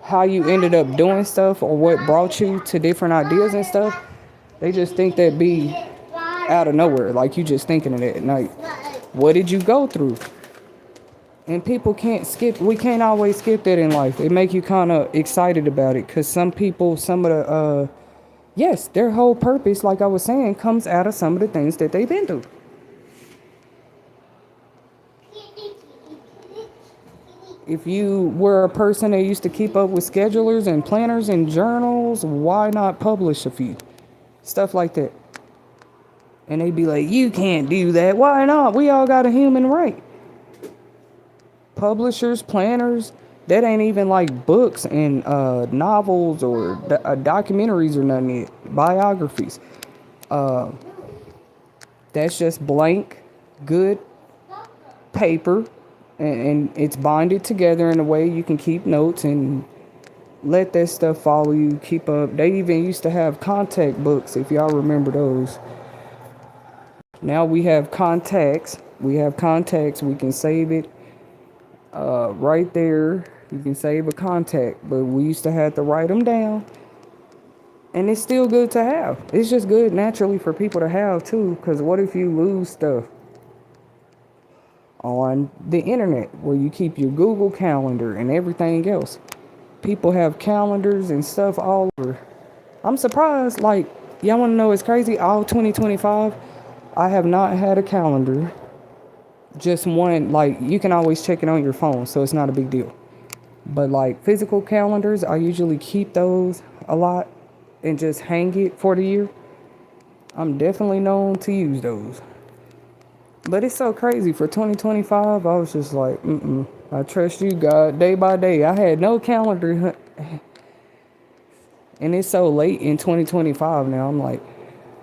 how you ended up doing stuff or what brought you to different ideas and stuff. They just think that be out of nowhere, like you just thinking of that at night. What did you go through? And people can't skip. We can't always skip that in life. It make you kind of excited about it because some people, some of the yes, their whole purpose, like I was saying, comes out of some of the things that they've been through. If you were a person that used to keep up with schedulers and planners and journals, why not publish a few? Stuff like that. And they'd be like, you can't do that. Why not? We all got a human right. Publishers, planners, that ain't even like books and novels or documentaries or nothing yet. Biographies. That's just blank, good paper, and it's bonded together in a way you can keep notes and let that stuff follow you, keep up. They even used to have contact books, if y'all remember those. Now we have contacts. We can save it right there. You can save a contact, but we used to have to write them down. And it's still good to have. It's just good naturally for people to have too, because what if you lose stuff on the internet where you keep your Google Calendar and everything else? People have calendars and stuff all over. I'm surprised, like, y'all want to know it's crazy? All 2025, I have not had a calendar. Just one, like, you can always check it on your phone, so it's not a big deal. But, like, physical calendars, I usually keep those a lot and just hang it for the year. I'm definitely known to use those. But it's so crazy. For 2025, I was just like, mm-mm. I trust you, God, day by day. I had no calendar, and it's so late in 2025 now. I'm like,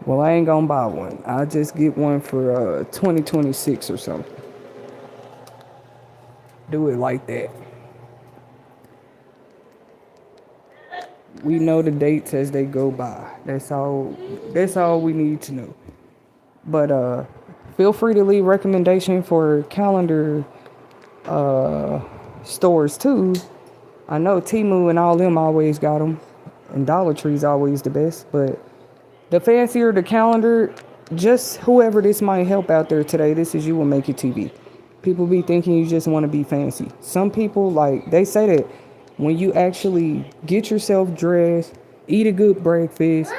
well, I ain't gonna buy one. I'll just get one for 2026 or something. Do it like that. We know the dates as they go by. That's all we need to know. But feel free to leave recommendation for calendar stores too. I know Temu and all them always got them, and Dollar Tree's always the best. But the fancier the calendar, just whoever this might help out there today, this is you will make it TV. People be thinking you just want to be fancy. Some people, like, they say that when you actually get yourself dressed, eat a good breakfast,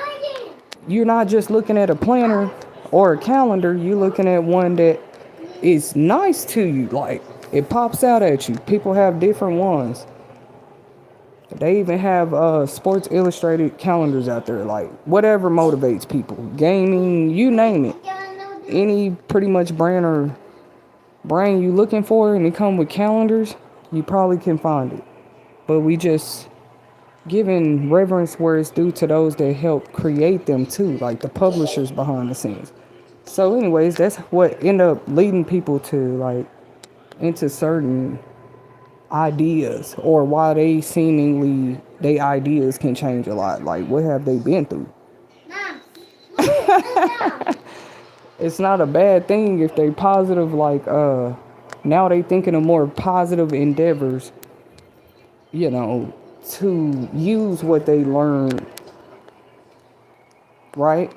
you're not just looking at a planner or a calendar, you're looking at one that is nice to you. Like, it pops out at you. People have different ones. They even have Sports Illustrated calendars out there, like whatever motivates people. Gaming, you name it. Any pretty much brand you looking for and it come with calendars, you probably can find it. But we just giving reverence where it's due to those that help create them too, like the publishers behind the scenes. So anyways, that's what end up leading people to like into certain ideas, or why they ideas can change a lot. Like, what have they been through? It's not a bad thing if they positive, like now they thinking of more positive endeavors, to use what they learned, right?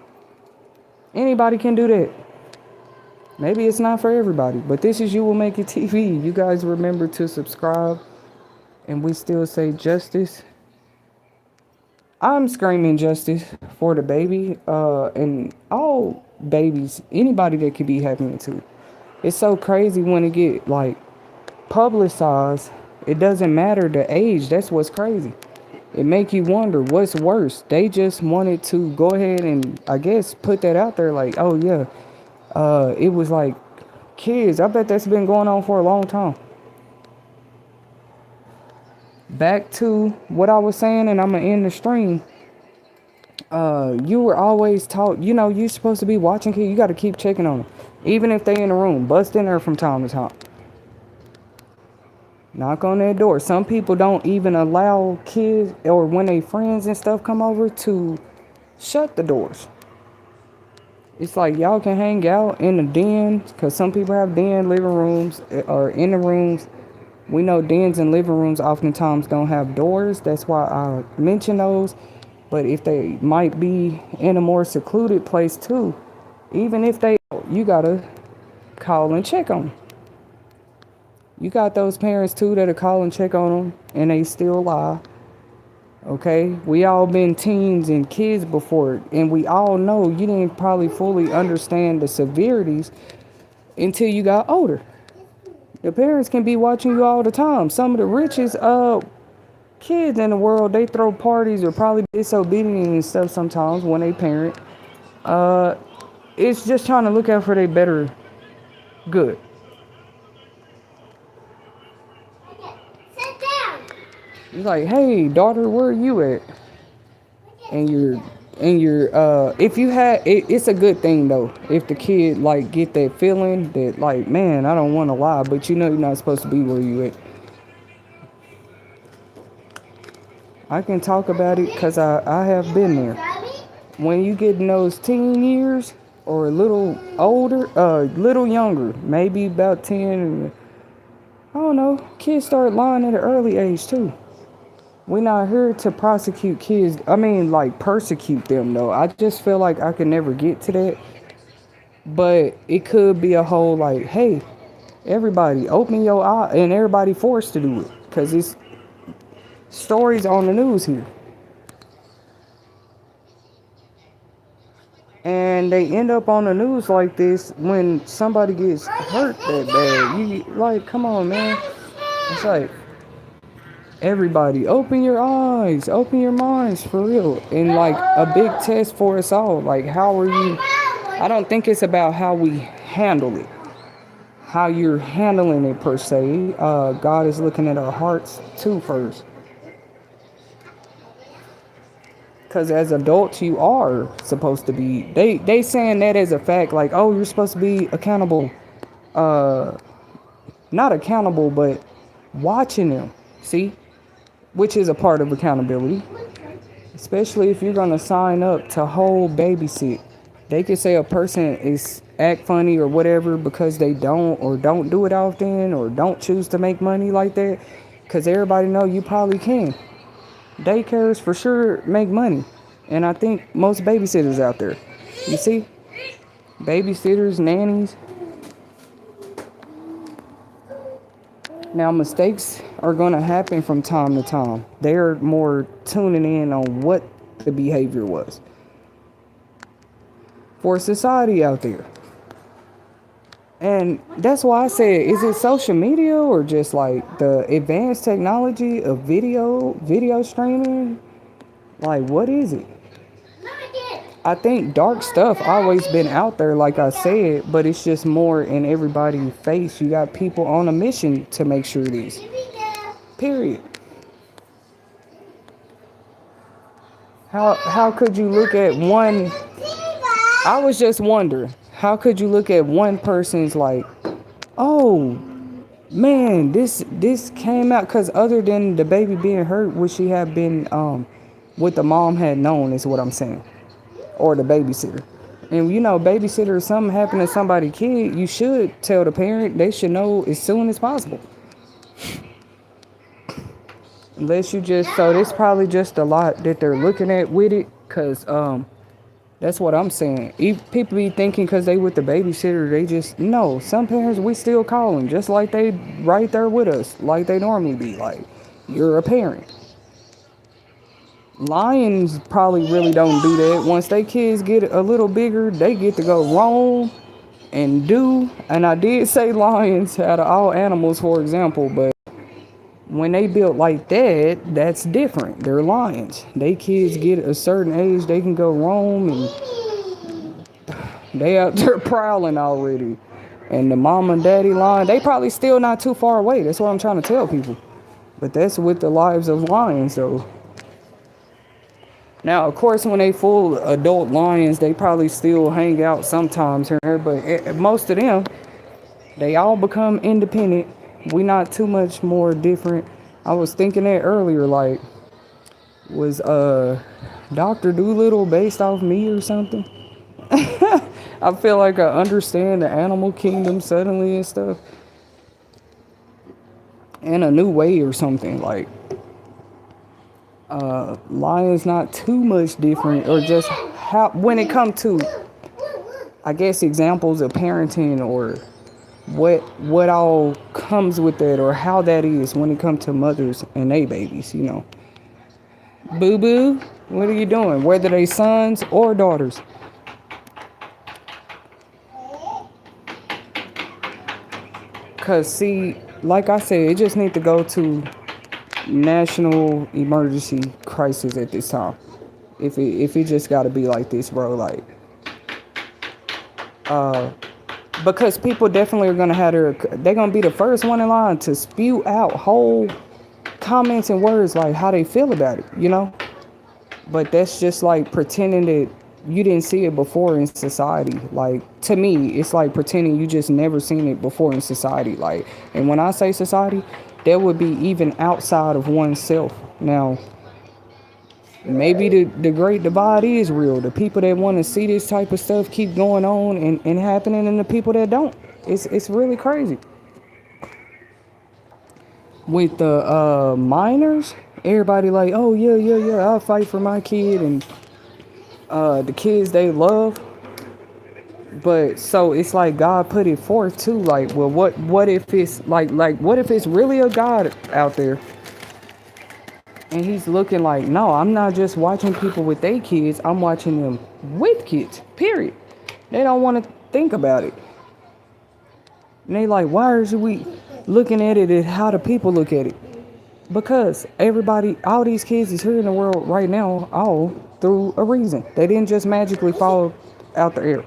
Anybody can do that. Maybe it's not for everybody, but this is You Will Make It TV. You guys remember to subscribe, and we still say justice. I'm screaming justice for the baby, and all babies, anybody that could be having it too. It's so crazy when it get like publicized. It doesn't matter the age. That's what's crazy. It make you wonder what's worse. They just wanted to go ahead and, I guess, put that out there like, oh yeah, it was like kids. I bet that's been going on for a long time. Back to what I was saying, and I'm gonna end the stream. You were always taught, you're supposed to be watching kids. You got to keep checking on them, even if they in the room. Bust in there from time to time. Knock on their door. Some people don't even allow kids, or when they friends and stuff come over, to shut the doors. It's like y'all can hang out in the den, because some people have den living rooms, or in the rooms. We know dens and living rooms oftentimes don't have doors. That's why I mention those. But if they might be in a more secluded place too, even if you gotta call and check on them. You got those parents too that'll call and check on them, and they still lie. Okay, we all been teens and kids before, and we all know you didn't probably fully understand the severities until you got older. The parents can be watching you all the time. Some of the richest kids in the world, they throw parties or probably disobedient and stuff sometimes when they parent. It's just trying to look out for their better good. It's like, hey, daughter, where are you at? And if you had, it's a good thing though. If the kid like get that feeling that like, man, I don't want to lie, but you're not supposed to be where you at. I can talk about it because I have been there. When you get in those teen years, or a little older, little younger, maybe about 10, I don't know, kids start lying at an early age too. We're not here to prosecute kids. I mean, like, persecute them, though. I just feel like I could never get to that. But it could be a whole, like, hey, everybody, open your eye. And everybody forced to do it. Because it's stories on the news here. And they end up on the news like this when somebody gets hurt that bad. You, like, come on, man. It's like, everybody, open your eyes, open your minds, for real. And like a big test for us all. Like, how are you? I don't think it's about how we handle it. how you're handling it per se. God is looking at our hearts too first. Because as adults, you are supposed to be. They saying that as a fact, like, oh, you're supposed to be accountable. Not accountable, but watching them. See, which is a part of accountability. Especially if you're gonna sign up to whole babysit. They could say a person is act funny or whatever because they don't do it often or don't choose to make money like that. Cause everybody know you probably can. Daycares for sure make money. And I think most babysitters out there. You see? Babysitters, nannies. Now mistakes are gonna happen from time to time. They're more tuning in on what the behavior was. For society out there. And that's why I said, is it social media or just like the advanced technology of video streaming? Like, what is it? I think dark stuff always been out there, like I said, but it's just more in everybody's face. You got people on a mission to make sure it is. Period. How could you look at one? I was just wondering, how could you look at one person's like, oh man, this came out, because other than the baby being hurt, would she have been what the mom had known is what I'm saying, or the babysitter. And you know, babysitter, if something happened to somebody's kid, you should tell the parent. They should know as soon as possible. Unless you just, so there's probably just a lot that they're looking at with it, because that's what I'm saying. People be thinking because they with the babysitter, they just, no. Some parents, we still call them just like they right there with us, like they normally be. Like, you're a parent. Lions probably really don't do that. Once they kids get a little bigger, they get to go roam and do. And I did say lions out of all animals, for example, but when they built like that, that's different. They're lions. They kids get a certain age, they can go roam and they out there prowling already. And the mom and daddy lion, they probably still not too far away. That's what I'm trying to tell people. But that's with the lives of lions, though. Now, of course, when they full adult lions, they probably still hang out sometimes here, but most of them, they all become independent. We not too much more different. I was thinking that earlier, like, was Dr. Doolittle based off me or something? I feel like I understand the animal kingdom suddenly and stuff. In a new way or something, like, lions not too much different, or just how, when it comes to, I guess, examples of parenting, or what all comes with that, or how that is when it comes to mothers and they babies, you know. Boo boo, what are you doing? Whether they sons or daughters. Cause see, like I said, it just need to go to national emergency crisis at this time. If it just gotta be like this, bro, like, because people definitely are gonna have they're gonna be the first one in line to spew out whole comments and words like how they feel about it, you know. But that's just like pretending that you didn't see it before in society. Like, to me, it's like pretending you just never seen it before in society. Like, and when I say society, that would be even outside of oneself. Now, maybe the great divide is real. The people that want to see this type of stuff keep going on and happening, and the people that don't. It's really crazy. With the minors, everybody like, oh, yeah, I'll fight for my kid and the kids they love. But so it's like God put it forth too. Like, well, what if it's like what if it's really a God out there? And he's looking like, no, I'm not just watching people with their kids. I'm watching them with kids, period. They don't want to think about it. And they like, why are we looking at it as how the people look at it? Because everybody, all these kids is here in the world right now, all through a reason. They didn't just magically fall out the air.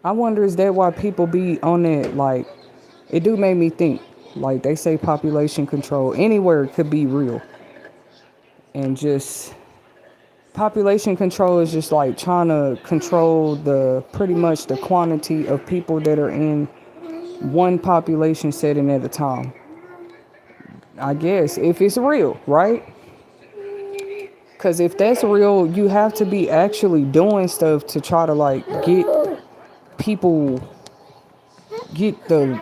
I wonder, is that why people be on that? Like, it do make me think. Like, they say population control anywhere could be real. And just population control is just like trying to control the pretty much the quantity of people that are in one population setting at a time. I guess if it's real, right? Because if that's real, you have to be actually doing stuff to try to like get people get the.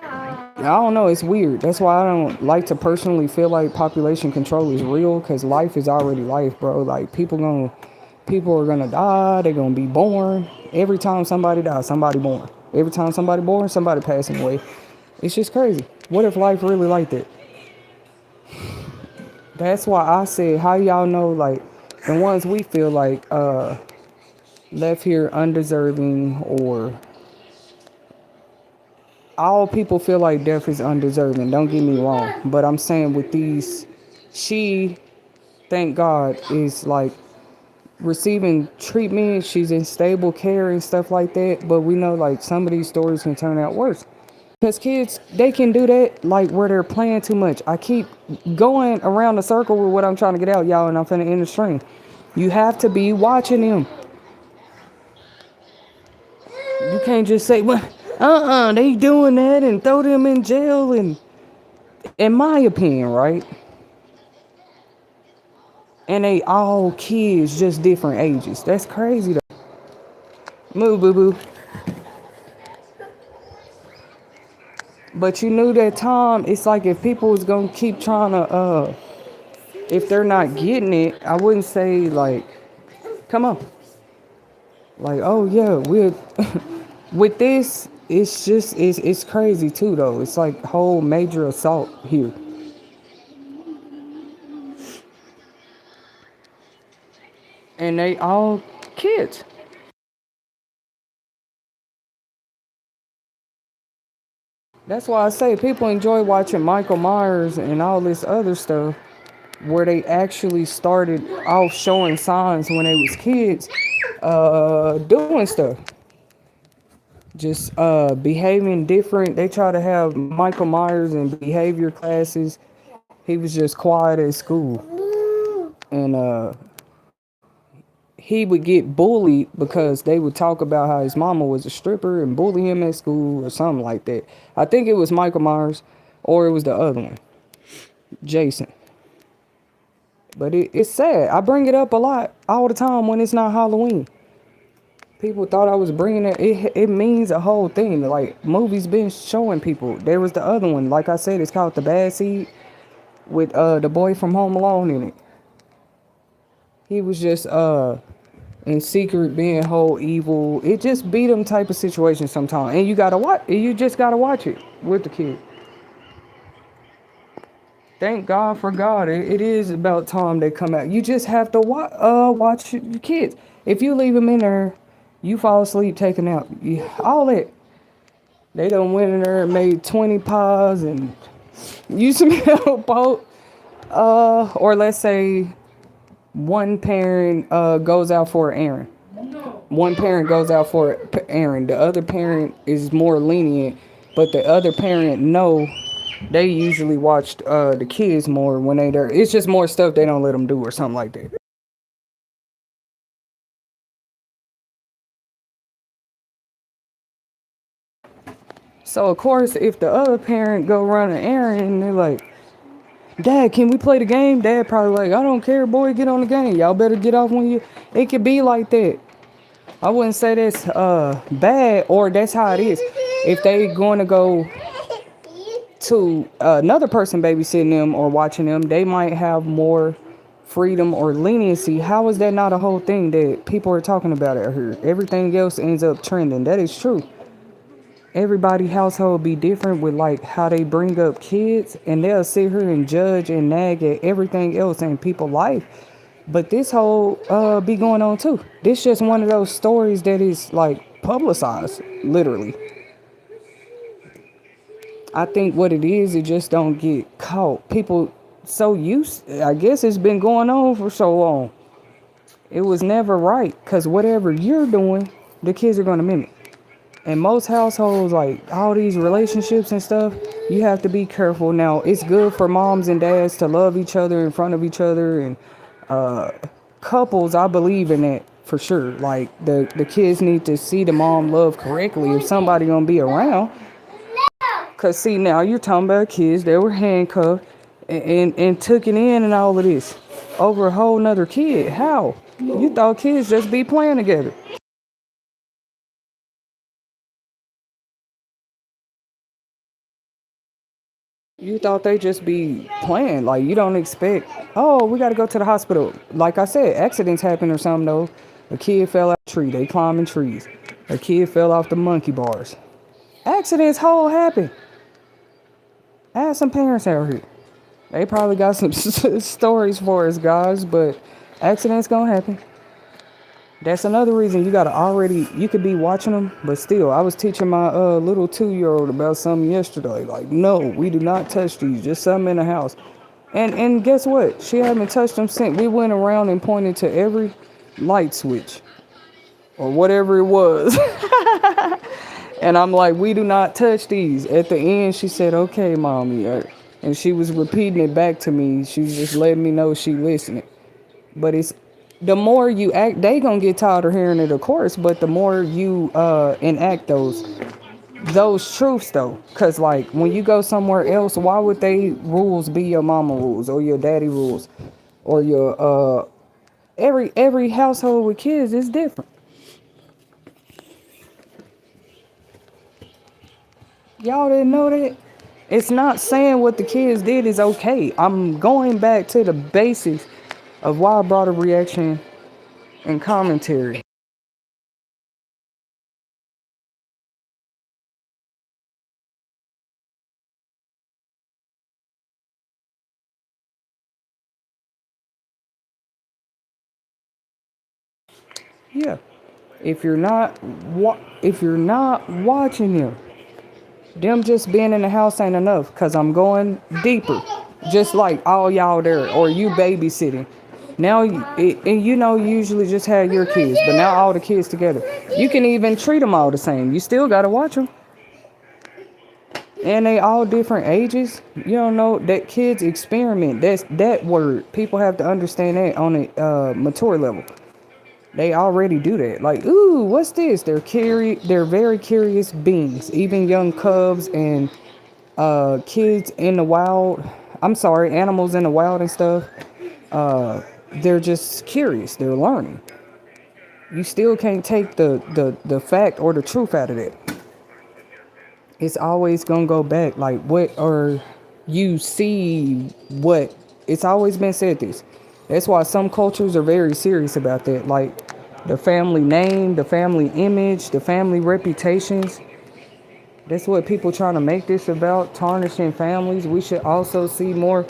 I don't know. It's weird. That's why I don't like to personally feel like population control is real. Because life is already life, bro. Like people are gonna die. They're gonna be born. Every time somebody dies, somebody born. Every time somebody born, somebody passing away. It's just crazy. What if life really like that? That's why I said, how y'all know, like, the ones we feel like left here undeserving, or all people feel like death is undeserving. Don't get me wrong. But I'm saying with these, she, thank God, is like receiving treatment. She's in stable care and stuff like that. But we know like some of these stories can turn out worse. Because kids, they can do that like where they're playing too much. I keep going around the circle with what I'm trying to get out, y'all, and I'm finna end the stream. You have to be watching them. You can't just say, well, they doing that and throw them in jail. And in my opinion, right? And they all kids, just different ages. That's crazy though. Move, boo boo. But you knew that time, it's like if people was gonna keep trying to, if they're not getting it, I wouldn't say like, come on. Like, oh yeah, we're with this, it's just it's crazy too though. It's like whole major assault here. And they all kids. That's why I say people enjoy watching Michael Myers and all this other stuff where they actually started off showing signs when they was kids, doing stuff. Just behaving different. They try to have Michael Myers in behavior classes. He was just quiet at school. And he would get bullied because they would talk about how his mama was a stripper and bully him at school or something like that. I think it was Michael Myers or it was the other one, Jason. But it's sad. I bring it up a lot all the time when it's not Halloween. People thought I was bringing it. It means a whole thing. Like movies been showing people. There was the other one. Like I said, it's called The Bad Seed with the boy from Home Alone in it. He was just in secret being whole evil. It just be them type of situation sometimes. And you gotta watch. You just gotta watch it with the kid. Thank God for God. It is about time they come out. You just have to watch your kids. If you leave them in there, you fall asleep taking out. All that. They done went in there and made 20 pies and you smell both. Or let's say one parent goes out for an errand. One parent goes out for an errand. The other parent is more lenient, but the other parent know they usually watch the kids more when they there. It's just more stuff they don't let them do or something like that. So of course, if the other parent go run an errand and they're like, "Dad, can we play the game?" Dad probably like, "I don't care, boy, get on the game. Y'all better get off when you." It could be like that. I wouldn't say that's bad or that's how it is. If they going to go to another person babysitting them or watching them, they might have more freedom or leniency. How is that not a whole thing that people are talking about out here? Everything else ends up trending. That is true. Everybody household be different with like how they bring up kids, and they'll sit here and judge and nag at everything else in people's life. But this whole be going on too. This just one of those stories that is like publicized, literally. I think what it is, it just don't get caught. People so used, I guess it's been going on for so long. It was never right, because whatever you're doing, the kids are going to mimic. In most households, like all these relationships and stuff, you have to be careful. Now, it's good for moms and dads to love each other in front of each other, and couples, I believe in that for sure. Like the kids need to see the mom love correctly if somebody gonna be around. Cause see, now you're talking about kids that were handcuffed and took it in and all of this over a whole nother kid. How? You thought kids just be playing together. You thought they just be playing. Like you don't expect, oh, we gotta go to the hospital. Like I said, accidents happen or something though. A kid fell out of a tree, they climbing trees. A kid fell off the monkey bars. Accidents whole happen. Ask some parents out here. They probably got some stories for us guys, but accidents gonna happen. That's another reason you gotta already. You could be watching them, but still, I was teaching my little 2-year-old about something yesterday. Like, no, we do not touch these. Just something in the house. And guess what? She haven't touched them since. We went around and pointed to every light switch or whatever it was. And I'm like, we do not touch these. At the end, she said, okay, mommy. And she was repeating it back to me. She was just letting me know she listening. But it's the more you act, they gonna get tired of hearing it, of course. But the more you enact those truths, though, because like when you go somewhere else, why would they rules be your mama rules or your daddy rules or your every household with kids is different. Y'all didn't know that? It's not saying what the kids did is okay. I'm going back to the basics of why I brought a reaction and commentary. Yeah. If you're not watching them just being in the house ain't enough. Cause I'm going deeper. Just like all y'all there, or you babysitting. Now, and you know, you usually just have your kids, but now all the kids together. You can even treat them all the same. You still gotta watch them. And they all different ages. You don't know that kids experiment. That's that word. People have to understand that on a mature level. They already do that. Like, ooh, what's this? They're very curious beings. Even young cubs and kids in the wild. I'm sorry, animals in the wild and stuff. They're just curious. They're learning. You still can't take the fact or the truth out of it. It's always gonna go back like what or you see what it's always been said this. That's why some cultures are very serious about that, like the family name, the family image, the family reputations. That's what people trying to make this about, tarnishing families. We should also see more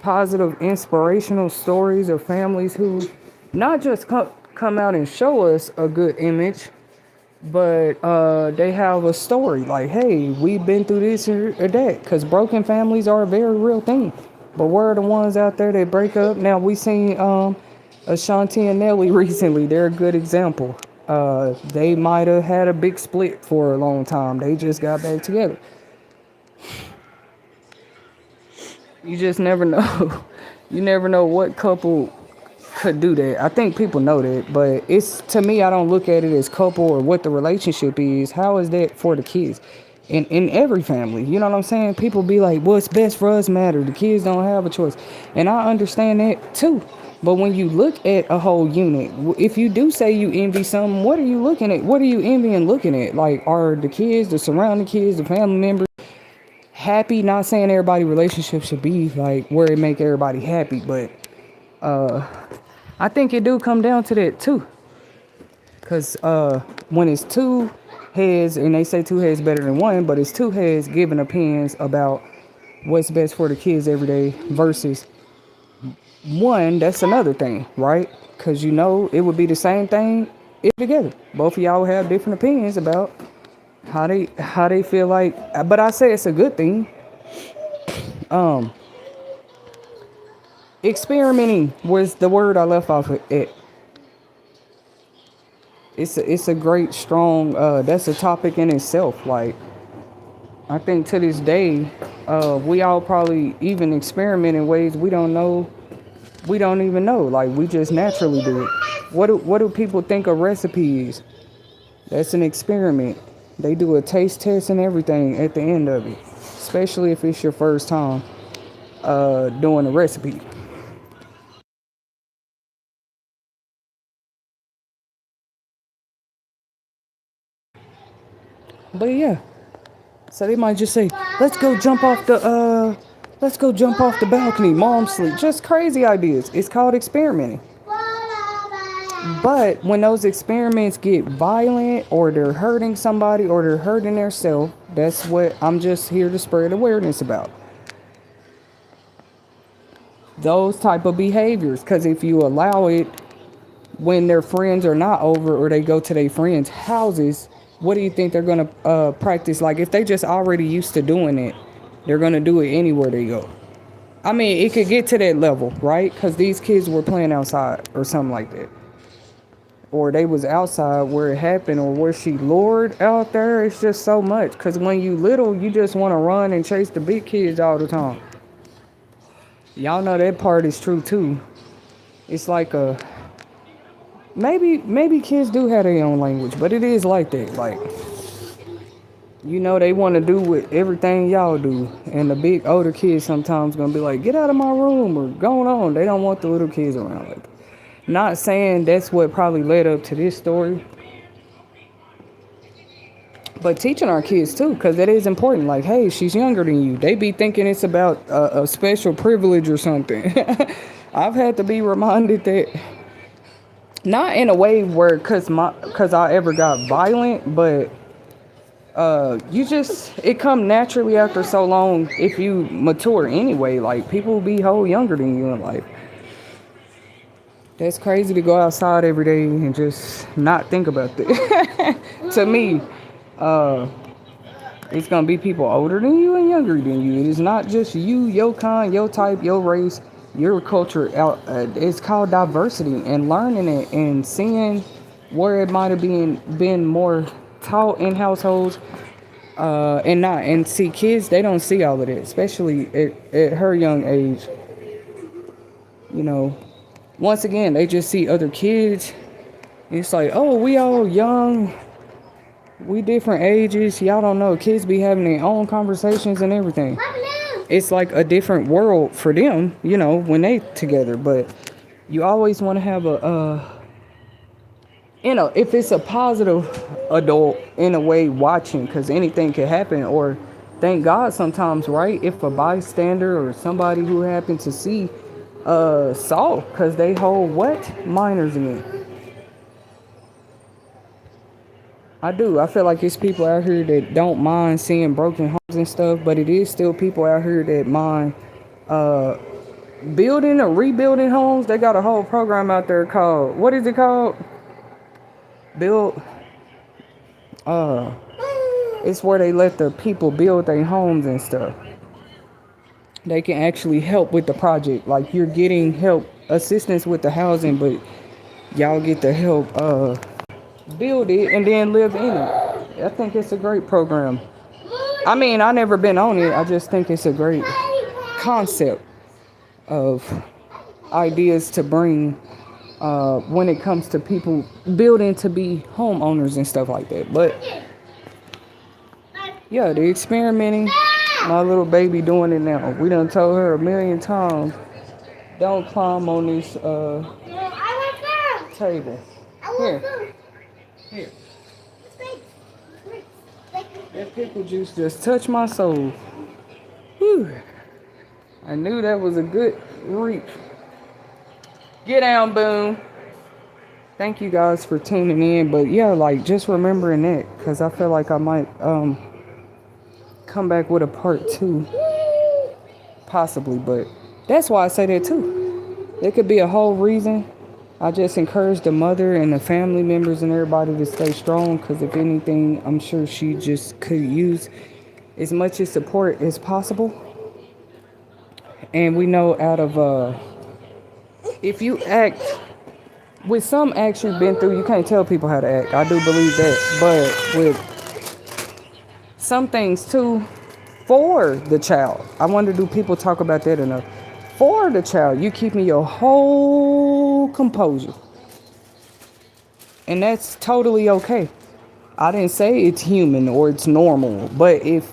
positive inspirational stories of families who not just come out and show us a good image, but they have a story like, hey, we've been through this or that, because broken families are a very real thing. But where are the ones out there that break up? Now we seen Ashanti and Nelly recently. They're a good example. They might have had a big split for a long time. They just got back together. You just never know. You never know what couple could do that. I think people know that, but it's to me, I don't look at it as couple or what the relationship is. How is that for the kids? In every family, you know what I'm saying? People be like, what's best for us matter. The kids don't have a choice. And I understand that too. But when you look at a whole unit, if you do say you envy something, what are you looking at? What are you envying looking at? Like, are the kids, the surrounding kids, the family members happy? Not saying everybody relationship should be like where it make everybody happy, but I think it do come down to that too. Cause when it's two heads, and they say two heads better than one, but it's two heads giving opinions about what's best for the kids every day versus one, that's another thing, right? Cause you know it would be the same thing if together. Both of y'all would have different opinions about how they feel like, but I say it's a good thing. Um, Experimenting was the word I left off of it. It's a great strong that's a topic in itself. Like I think to this day, we all probably even experiment in ways we don't even know. Like we just naturally do it. What do people think a recipe is? That's an experiment. They do a taste test and everything at the end of it, especially if it's your first time doing a recipe. But yeah, so they might just say, "Let's go jump off let's go jump off the balcony." Mom sleep. Just crazy ideas. It's called experimenting. But when those experiments get violent or they're hurting somebody or they're hurting themselves, that's what I'm just here to spread awareness about. Those type of behaviors. Because if you allow it when their friends are not over or they go to their friends' houses, what do you think they're going to practice? Like if they just already used to doing it, they're going to do it anywhere they go. I mean, it could get to that level, right? Because these kids were playing outside or something like that. Or they was outside where it happened or where she lured out there. It's just so much. Because when you little, you just want to run and chase the big kids all the time. Y'all know that part is true too. It's like a maybe kids do have their own language, but it is like that. Like they want to do what everything y'all do, and the big older kids sometimes gonna be like, "Get out of my room" or "Going on." They don't want the little kids around. Like, not saying that's what probably led up to this story, but teaching our kids too, because that is important. Like, hey, she's younger than you. They be thinking it's about a special privilege or something. I've had to be reminded that. Not in a way where, cause I ever got violent, but it come naturally after so long if you mature anyway. Like people be whole younger than you in life. That's crazy to go outside every day and just not think about that. To me, it's gonna be people older than you and younger than you. It is not just you, your kind, your type, your race, your culture. It's called diversity, and learning it and seeing where it might have been more taught in households, and see kids. They don't see all of that, especially at her young age. You know, once again, they just see other kids. It's like, oh, we all young. We different ages. Y'all don't know. Kids be having their own conversations and everything. It's like a different world for them, when they together. But you always want to have if it's a positive adult in a way watching, because anything could happen. Or thank God sometimes, right? If a bystander or somebody who happened to see saw, because they hold what? Minors in. I do. I feel like it's people out here that don't mind seeing broken homes and stuff, but it is still people out here that mind uh, building or rebuilding homes. They got a whole program out there called, what is it called? Build. Uh, it's where they let the people build their homes and stuff. They can actually help with the project. Like you're getting help, assistance with the housing, but y'all get to help build it and then live in it. I think it's a great program. I mean, I never been on it. I just think it's a great concept of ideas to bring when it comes to people building to be homeowners and stuff like that. But yeah, the experimenting, my little baby doing it now. We done told her a million times, don't climb on this table. Here. That pickle juice just touched my soul. Whew. I knew that was a good reach. Get down, Boom. Thank you guys for tuning in. But yeah, like just remembering that, because I feel like I might come back with a part 2. Possibly, but that's why I say that too. There could be a whole reason. I just encourage the mother and the family members and everybody to stay strong, because if anything, I'm sure she just could use as much as support as possible. And we know out of if you act with some acts you've been through, you can't tell people how to act. I do believe that. But with some things too, for the child, I wonder, do people talk about that enough? For the child, you keeping your whole composure. And that's totally okay. I didn't say it's human or it's normal, but if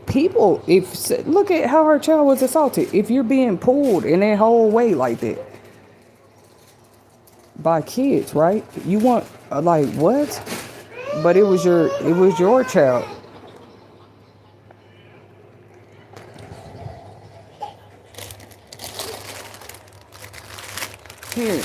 look at how her child was assaulted. If you're being pulled in that whole way like that by kids, right? You want like what? But it was your child. Here,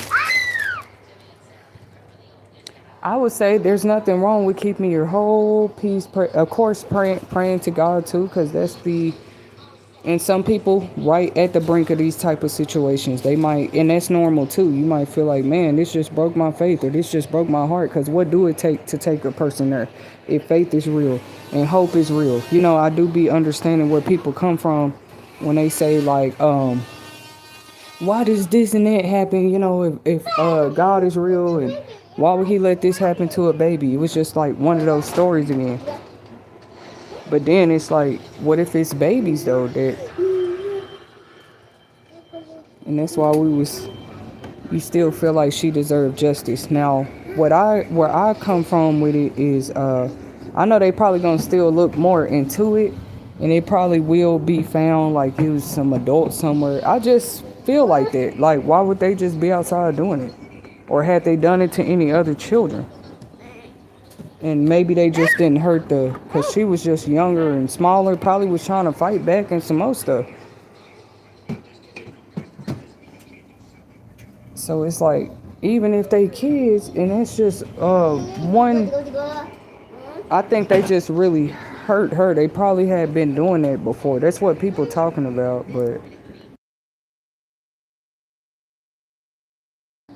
I would say there's nothing wrong with keeping your whole peace. Of course, praying to God too, because that's the. And some people, right at the brink of these type of situations, they might, and that's normal too. You might feel like, man, this just broke my faith, or this just broke my heart. Because what do it take to take a person there? If faith is real and hope is real, I do be understanding where people come from when they say like, why does this and that happen? If God is real, and why would He let this happen to a baby? It was just like one of those stories again. But then it's like, what if it's babies though and that's why we still feel like she deserved justice. Now, where I come from with it is, I know they probably gonna still look more into it, and it probably will be found like it was some adult somewhere. I just feel like that. Like, why would they just be outside doing it? Or had they done it to any other children? And maybe they just didn't hurt because she was just younger and smaller, probably was trying to fight back and some more stuff. So it's like, even if they kids, and it's just one, I think they just really hurt her. They probably had been doing that before. That's what people talking about, but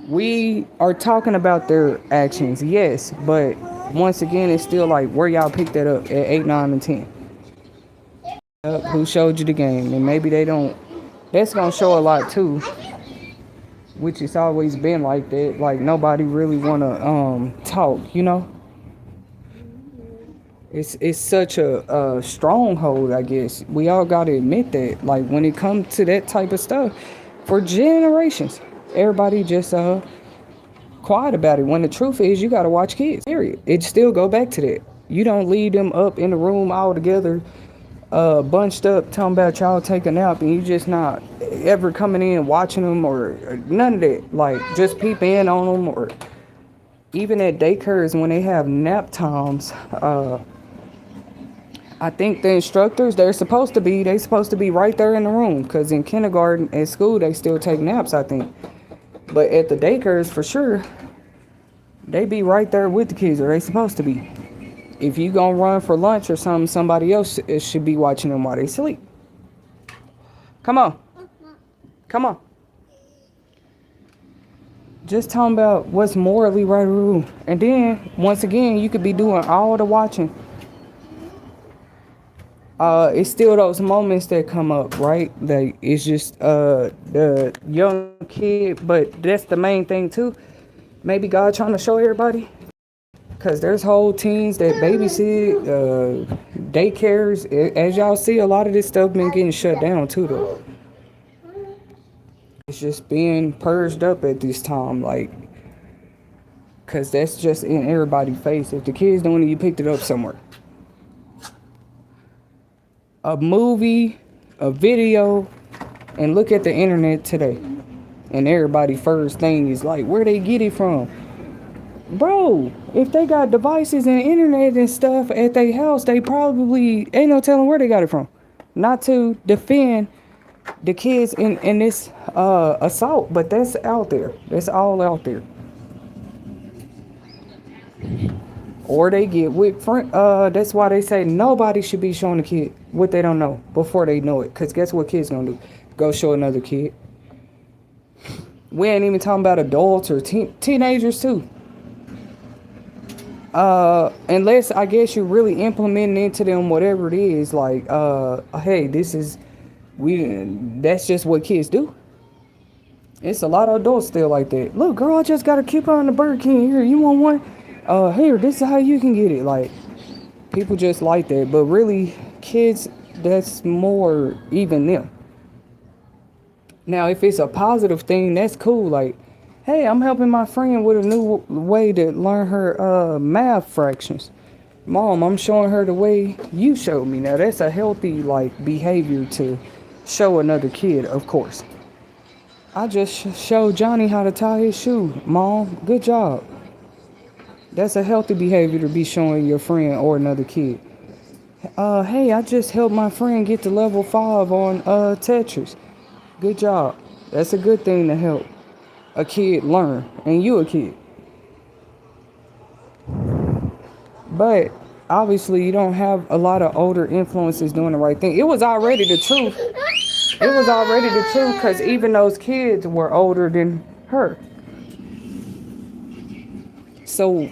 we are talking about their actions, yes, but once again, it's still like where y'all picked that up at 8, 9, and 10. Who showed you the game? And maybe they don't. That's gonna show a lot too, which it's always been like that. Like nobody really wanna talk. It's such a stronghold, I guess. We all gotta admit that. Like when it comes to that type of stuff, for generations, everybody just quiet about it. When the truth is, you gotta watch kids. Period. It still go back to that. You don't leave them up in the room all together, bunched up, talking about y'all take a nap, and you just not ever coming in watching them or none of that. Like just peep in on them, or even at daycares when they have nap times. I think the instructors, they supposed to be right there in the room, because in kindergarten at school they still take naps, I think. But at the daycares, for sure, they be right there with the kids, or they supposed to be. If you gonna run for lunch or something, somebody else should be watching them while they sleep. Come on. Come on. Just talking about what's morally right or wrong. And then, once again, you could be doing all the watching. It's still those moments that come up, right? Like, it's just the young kid, but that's the main thing too. Maybe God trying to show everybody, because there's whole teens that babysit, daycares. As y'all see, a lot of this stuff been getting shut down too, though. It's just being purged up at this time, like, because that's just in everybody's face. If the kid's doing it, you picked it up somewhere. A movie, a video, and look at the internet today. And everybody first thing is like, where they get it from? Bro, if they got devices and internet and stuff at their house, they probably ain't no telling where they got it from. Not to defend the kids in this assault, but that's out there. That's all out there. Or they get with friend. That's why they say nobody should be showing a kid what they don't know before they know it. Because guess what kids gonna do? Go show another kid. We ain't even talking about adults or teenagers too. Unless I guess you're really implementing into them whatever it is. Like, hey, that's just what kids do. It's a lot of adults still like that. Look, girl, I just got a coupon on the Burger King here. You want one? Here, this is how you can get it. Like, people just like that. But really, kids, that's more even them. Now, if it's a positive thing, that's cool. Like, hey, I'm helping my friend with a new way to learn her math fractions. Mom, I'm showing her the way you showed me. Now, that's a healthy like behavior to show another kid, of course. I just showed Johnny how to tie his shoe. Mom, good job. That's a healthy behavior to be showing your friend or another kid. Hey, I just helped my friend get to level 5 on Tetris. Good job. That's a good thing to help a kid learn, and you a kid. But obviously, you don't have a lot of older influences doing the right thing. It was already the truth. It was already the truth because even those kids were older than her. So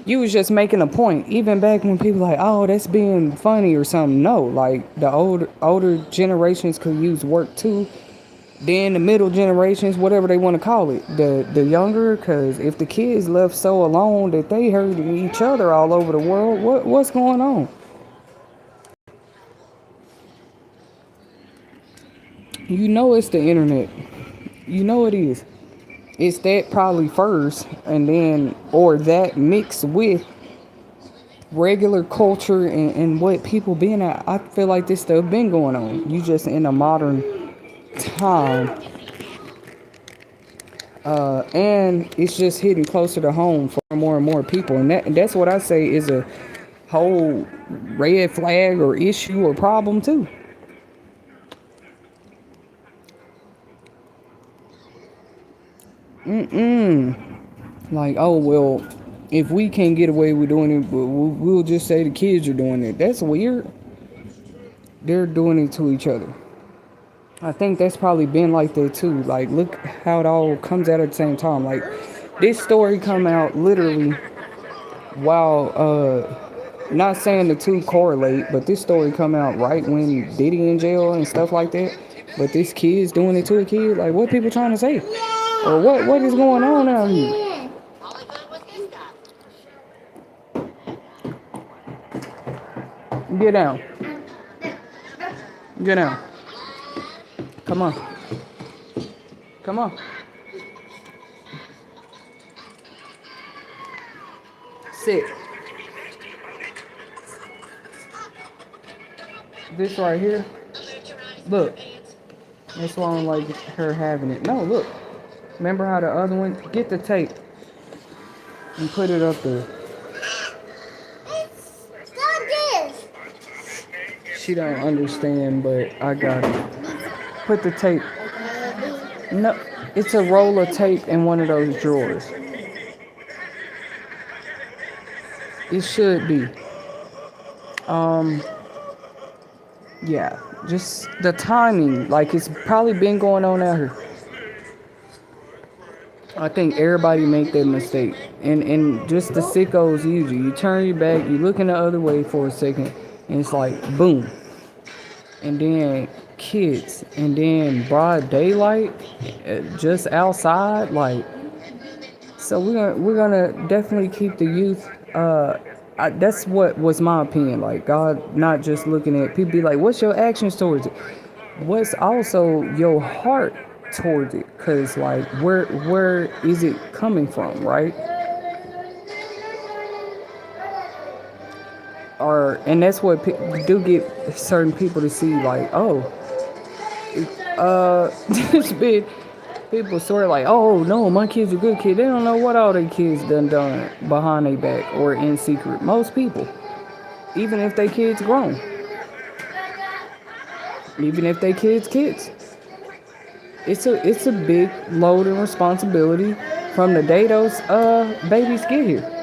you was just making a point. Even back when people like, oh, that's being funny or something. No, like the older generations could use work too. Then the middle generations, whatever they want to call it, the younger, because if the kids left so alone that they hurting each other all over the world, what's going on? You know it's the internet. You know it is. It's that probably first, and then or that mixed with regular culture and what people been at. I feel like this stuff been going on. You just in a modern time, and it's just hitting closer to home for more and more people, and that's what I say is a whole red flag or issue or problem too. Like, oh well, if we can't get away with doing it, we'll just say the kids are doing it. That's weird. They're doing it to each other. I think that's probably been like that too. Like, look how it all comes out at the same time. Like, this story come out literally while, not saying the two correlate, but this story come out right when Diddy in jail and stuff like that. But this kid's doing it to a kid. Like, what people trying to say? Or what is going on out here? Get down. Get down. Come on. Come on. Sit. This right here. Look. That's why I don't like her having it. No, look. Remember how the other one? Get the tape and put it up there. She don't understand, but I got it. Put the tape. No, it's a roll of tape in one of those drawers. It should be. Yeah, just the timing. Like, it's probably been going on out here. I think everybody make that mistake. And just the sickos use you. You turn your back, you looking the other way for a second, and it's like, boom. And then kids, and then broad daylight, just outside, like. So we're gonna definitely keep the youth. That's what was my opinion. Like, God, not just looking at people. Be like, what's your actions towards it? What's also your heart towards it? Cause like, where is it coming from, right? Or and that's what do get certain people to see. Like, oh, this big. People sort of like, oh no, my kid's a good kid. They don't know what all their kids done behind their back or in secret. Most people, even if they kids grown, even if they kids, it's a big load of responsibility from the day those babies get here.